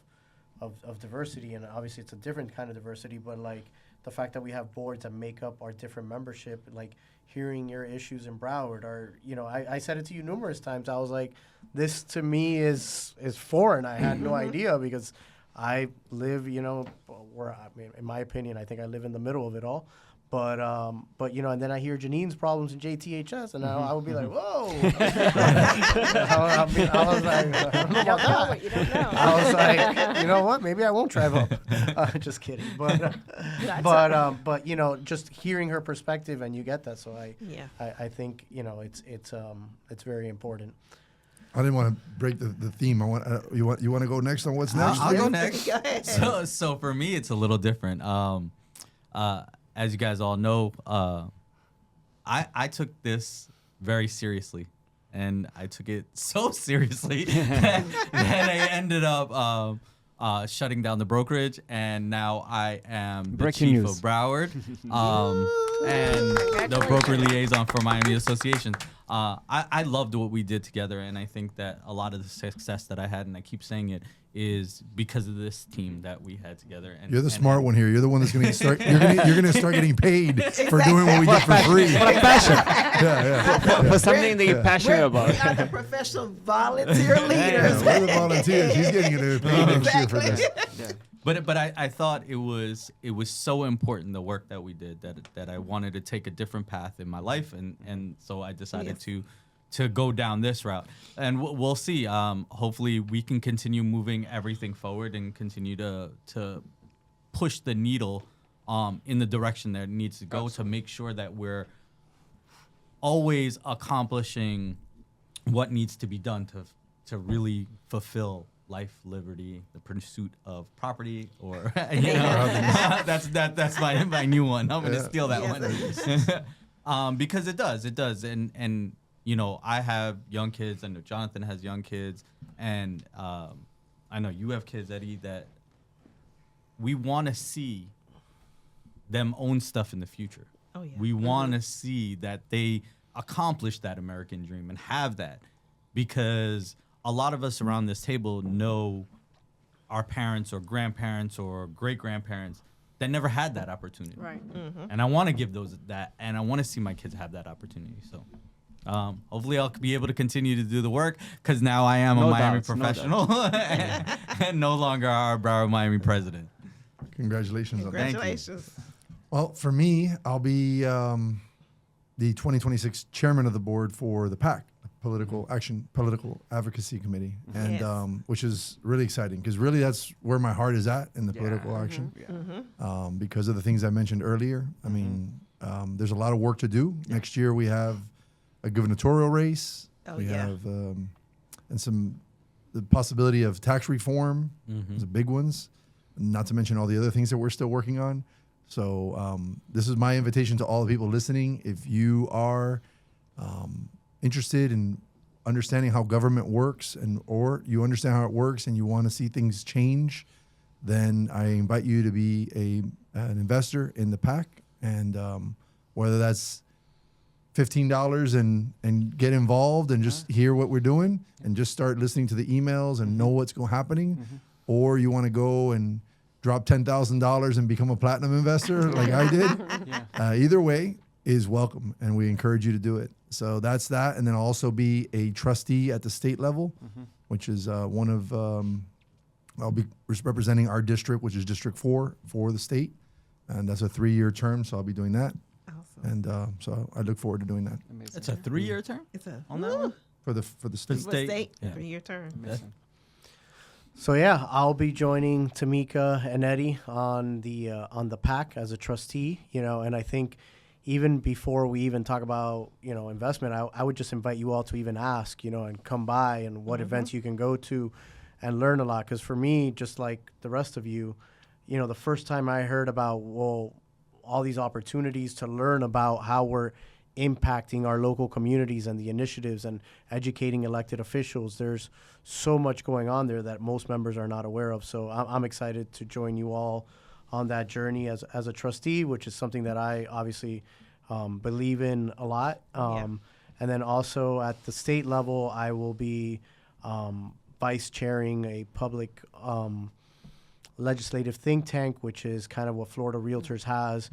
diversity, and obviously it's a different kind of diversity, but like the fact that we have boards that make up our different membership, like hearing your issues in Broward, or I said it to you numerous times. I was like, this to me is foreign. I had no idea because I live, where I mean, in my opinion, I think I live in the middle of it all. But and then I hear Ginenne's problems in JTHS, and I would be like, whoa. I was like, I don't know about that. what you don't know. I was like, you know what? Maybe I won't drive up. Just kidding. But just hearing her perspective, and you get that. So I think it's very important. I didn't want to break the theme. I want you want to go next on what's next? I'll go Liam? next. Go ahead. So for me, it's a little different. As you guys all know, I took this very seriously, and I took it so seriously that I ended up shutting down the brokerage, and now I am the Breaking chief news. of Broward and the broker liaison for Miami Association. I loved what we did together, and I think that a lot of the success that I had, and I keep saying it, is because of this team that we had together. And You're the smart one here. You're the one that's going to start. You're going to start getting paid for doing what we get for free. What a passion. Yeah. For something that you're passionate about. We are the professional volunteer leaders. We're the volunteers. He's getting paid next year for this. Yeah. But I thought it was so important, the work that we did, that I wanted to take a different path in my life, and so I decided to go down this route, and we'll see. Hopefully we can continue moving everything forward and continue to push the needle in the direction that it needs to go, to make sure that we're always accomplishing what needs to be done to really fulfill life, liberty, the pursuit of property, or that's my new one. I'm gonna steal that one because it does, and I have young kids. I know Jonathan has young kids, and I know you have kids, Eddie. That we want to see them own stuff in the future. Oh, yeah. We want to see that they accomplish that American dream and have that, because a lot of us around this table know our parents or grandparents or great-grandparents that never had that opportunity. Right. And I want to give those that, and I want to see my kids have that opportunity. So hopefully I'll be able to continue to do the work, because now I am a Miami professional and no longer our Broward-Miami president. Congratulations on that. Congratulations. Well, for me, I'll be the 2026 chairman of the board for the PAC, Political Advocacy Committee, and Yes. Which is really exciting, because really that's where my heart is at in the political action. Because of the things I mentioned earlier. I mean, there's a lot of work to do. Next year we have a gubernatorial race. We have and the possibility of tax reform. The big ones, not to mention all the other things that we're still working on. So this is my invitation to all the people listening. If you are interested in understanding how government works, or you understand how it works and you want to see things change, then I invite you to be an investor in the PAC, and whether that's $15 and get involved and just hear what we're doing and just start listening to the emails and know what's happening, or you want to go and drop $10,000 and become a platinum investor like I did. Either way is welcome, and we encourage you to do it. So that's that. And then I'll also be a trustee at the state level, which is one of, I'll be representing our district, which is District 4 for the state. And that's a 3-year term, so I'll be doing that. Awesome. And so I look forward to doing that. Amazing. It's a 3-year term It's a on that one. For the state. state Yeah. 3-year term. Amazing. So yeah, I'll be joining Tamika and Eddie on the PAC as a trustee, and I think even before we even talk about, investment, I would just invite you all to even ask, and come by and what events you can go to and learn a lot. Because for me, just like the rest of you, the first time I heard about, all these opportunities to learn about how we're impacting our local communities and the initiatives and educating elected officials, there's so much going on there that most members are not aware of. So I'm excited to join you all on that journey as a trustee, which is something that I obviously believe in a lot. And then also at the state level, I will be vice chairing a public legislative think tank, which is kind of what Florida Realtors has,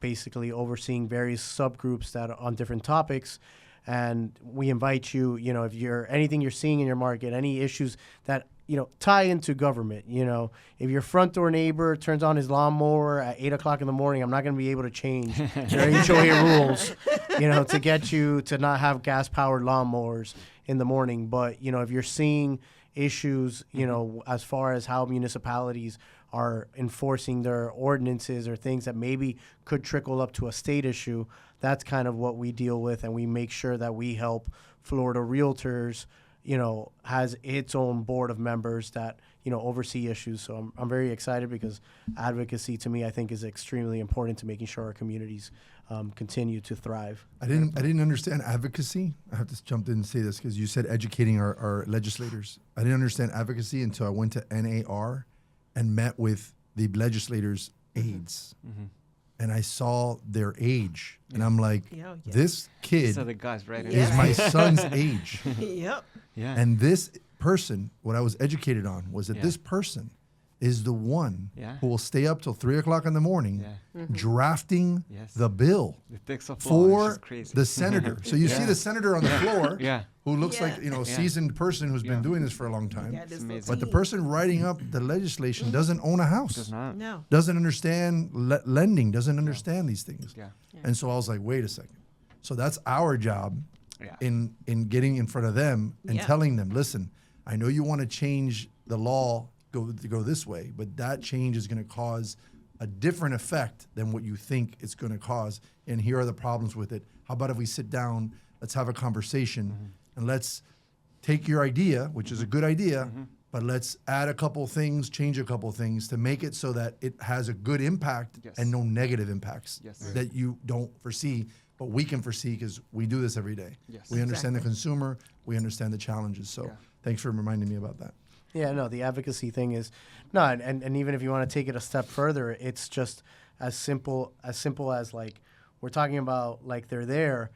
basically overseeing various subgroups that are on different topics. And we invite you, if you're anything you're seeing in your market, any issues that, tie into government, if your front door neighbor turns on his lawnmower at 8:00 in the morning, I'm not going to be able to change your HOA rules, to get you to not have gas powered lawnmowers in the morning. But, if you're seeing issues, as far as how municipalities are enforcing their ordinances or things that maybe could trickle up to a state issue, that's kind of what we deal with. And we make sure that we help Florida Realtors, has its own board of members that, oversee issues. So I'm very excited because advocacy to me, I think, is extremely important to making sure our communities continue to thrive. I didn't understand advocacy. I have to jump in and say this because you said educating our legislators. I didn't understand advocacy until I went to NAR and met with the legislators' aides. And I saw their age. And I'm like, this kid So the guys, right? is my son's age. Yep. Yeah. And this person, what I was educated on was that this person is the one who will stay up till 3:00 in the morning drafting the bill the text of law is for just crazy. the senator. So you see the senator on the floor who looks like, seasoned person who's been doing this for a long time. Yeah, this amazing. But the person writing up the legislation doesn't own a house. Does not. No. Doesn't understand lending, doesn't understand these things. Yeah. And so I was like, wait a second. So that's our job in getting in front of them and telling them, listen, I know you want to change the law to go this way, but that change is going to cause a different effect than what you think it's going to cause. And here are the problems with it. How about if we sit down, let's have a conversation, and let's take your idea, which is a good idea, but let's add a couple things, change a couple things to make it so that it has a good impact and no negative impacts that you don't foresee, but we can foresee because we do this every day. We understand the consumer, we understand the challenges. So thanks for reminding me about that. Yeah, no, the advocacy thing is and even if you want to take it a step further, it's just as simple as like we're talking about, like they're there,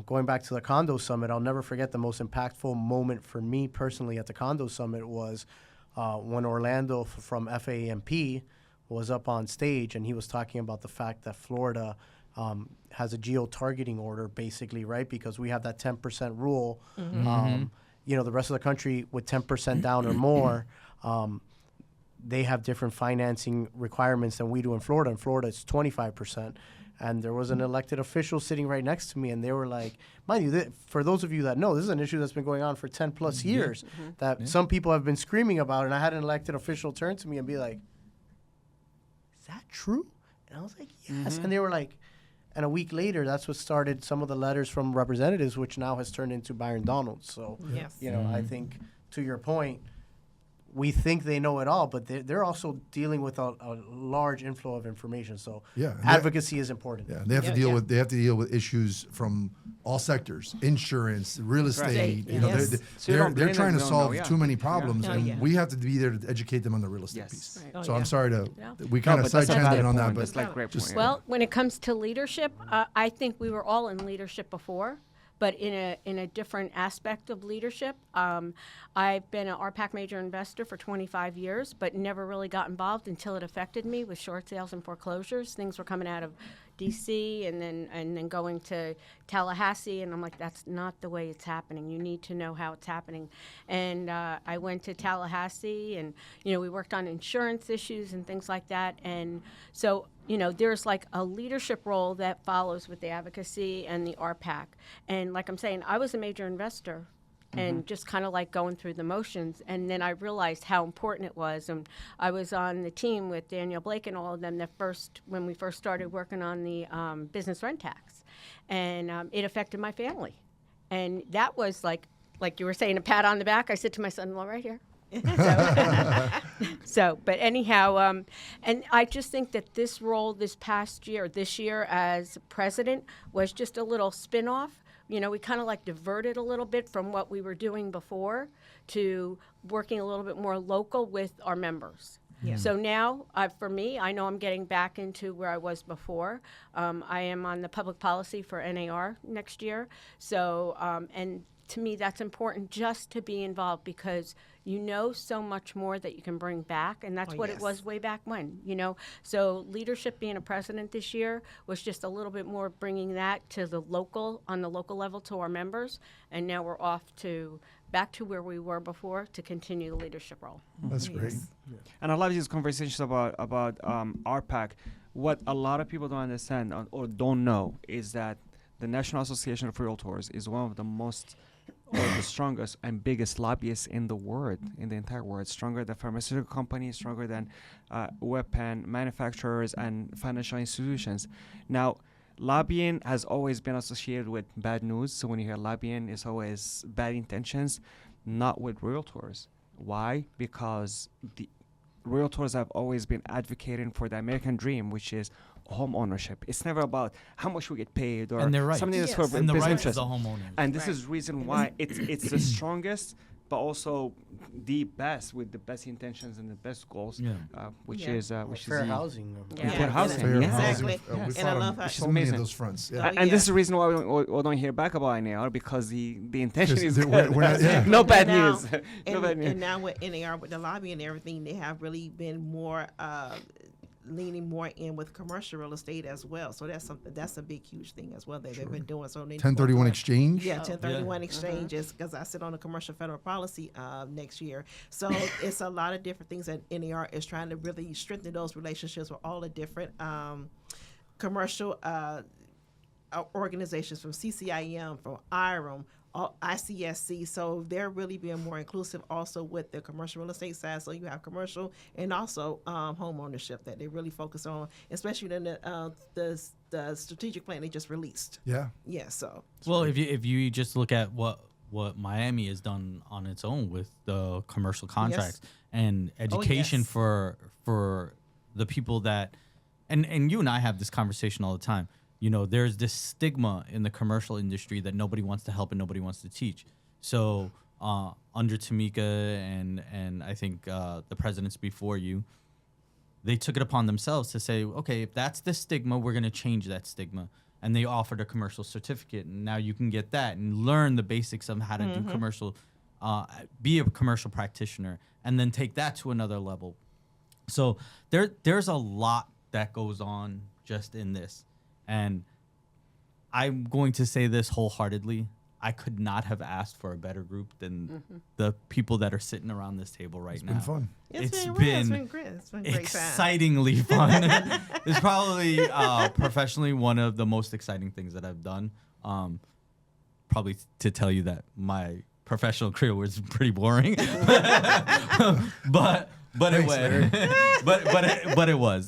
going back to the condo summit. I'll never forget the most impactful moment for me personally at the condo summit was when Orlando from FAMP was up on stage and he was talking about the fact that Florida has a geo-targeting order, basically, right? Because we have that 10% rule. The rest of the country with 10% down or more, they have different financing requirements than we do in Florida. In Florida, it's 25%. And there was an elected official sitting right next to me, and they were like, mind you, for those of you that know, this is an issue that's been going on for 10 plus years that some people have been screaming about. And I had an elected official turn to me and be like, is that true? And I was like, yes. And they were like, and a week later, that's what started some of the letters from representatives, which now has turned into Byron Donalds. So, I think to your point, we think they know it all, but they're also dealing with a large inflow of information. So advocacy is important. Yeah, they have to deal with issues from all sectors: insurance, real estate. They're trying to solve too many problems, and we have to be there to educate them on the real estate piece. Right. So I'm sorry we kind of side-tangent on that, but Well, when it comes to leadership, I think we were all in leadership before, but in a different aspect of leadership. I've been an RPAC major investor for 25 years, but never really got involved until it affected me with short sales and foreclosures. Things were coming out of DC and then going to Tallahassee, and I'm like, that's not the way it's happening. You need to know how it's happening. And I went to Tallahassee, and we worked on insurance issues and things like that. And so there's like a leadership role that follows with the advocacy and the RPAC. And like I'm saying, I was a major investor. And just kind of like going through the motions. And then I realized how important it was. And I was on the team with Daniel Blake and all of them when we first started working on the business rent tax. And it affected my family. And that was like you were saying, a pat on the back. I said to my son-in-law right here. But anyhow, and I just think that this role this year as president was just a little spin-off. We kind of like diverted a little bit from what we were doing before to working a little bit more local with our members. Yeah. So now, for me, I know I'm getting back into where I was before. I am on the public policy for NAR next year. So, and to me, that's important just to be involved because so much more that you can bring back, and that's what it was way back when, So leadership being a president this year was just a little bit more bringing that to on the local level to our members, and now we're off back to where we were before to continue the leadership role. That's great. Yeah. And I love these conversations about RPAC. What a lot of people don't understand or don't know is that the National Association of Realtors is one of the most or the strongest and biggest lobbyists in the world, in the entire world, stronger than pharmaceutical companies, stronger than weapon manufacturers and financial institutions. Now, lobbying has always been associated with bad news. So when you hear lobbying, it's always bad intentions, not with realtors. Why? Because the realtors have always been advocating for the American dream, which is home ownership. It's never about how much we get paid or something that's for and the business rights interest. of the homeowners. And this is reason why it's the strongest, but also the best with the best intentions and the best goals, which is fair housing. Fair housing. Fair Exactly. housing. We And I fought love on how so many amazing. of those fronts. And this is the reason why we don't hear back about NAR, because the intention is we're good. not- No bad Now- news. No bad news. And now with NAR, with the lobby and everything, they have really been more leaning more in with commercial real estate as well. So that's a big, huge thing as well that they've been doing. So 1031 exchange. Yeah, 1031 exchanges, because I sit on the commercial federal policy next year. So it's a lot of different things that NAR is trying to really strengthen those relationships with all the different commercial organizations, from CCIM, from IREM, ICSC. So they're really being more inclusive also with the commercial real estate side. So you have commercial and also home ownership that they really focus on, especially in the strategic plan they just released. Yeah. Yeah. So Well, if you just look at what Miami has done on its own with the commercial contracts and education for the people that, and you and I have this conversation all the time. There's this stigma in the commercial industry that nobody wants to help and nobody wants to teach. So under Tamika and I think the presidents before you, they took it upon themselves to say, okay, if that's the stigma, we're going to change that stigma. And they offered a commercial certificate, and now you can get that and learn the basics of how to do commercial, be a commercial practitioner, and then take that to another level. So there's a lot that goes on just in this. And I'm going to say this wholeheartedly. I could not have asked for a better group than the people that are sitting around this table right now. It's been fun. it's been great. It's been a great time. Excitingly fun. It's probably professionally one of the most exciting things that I've done. Probably to tell you that my professional career was pretty boring, but it was. but it was.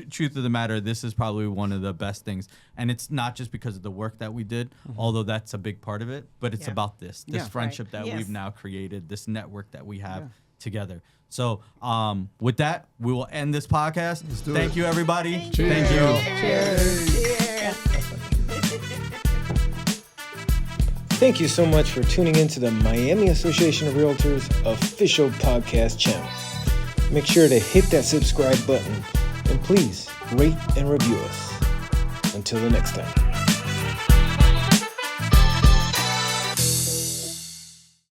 Truth of the matter, this is probably one of the best things, and it's not just because of the work that we did, although that's a big part of it. But it's about this friendship that we've now created, this network that we have together. So, with that, we will end this podcast. Thank you, everybody. Thank you. Cheers. Thank you so much for tuning into the Miami Association of Realtors official podcast channel. Make sure to hit that subscribe button and please rate and review us. Until the next time.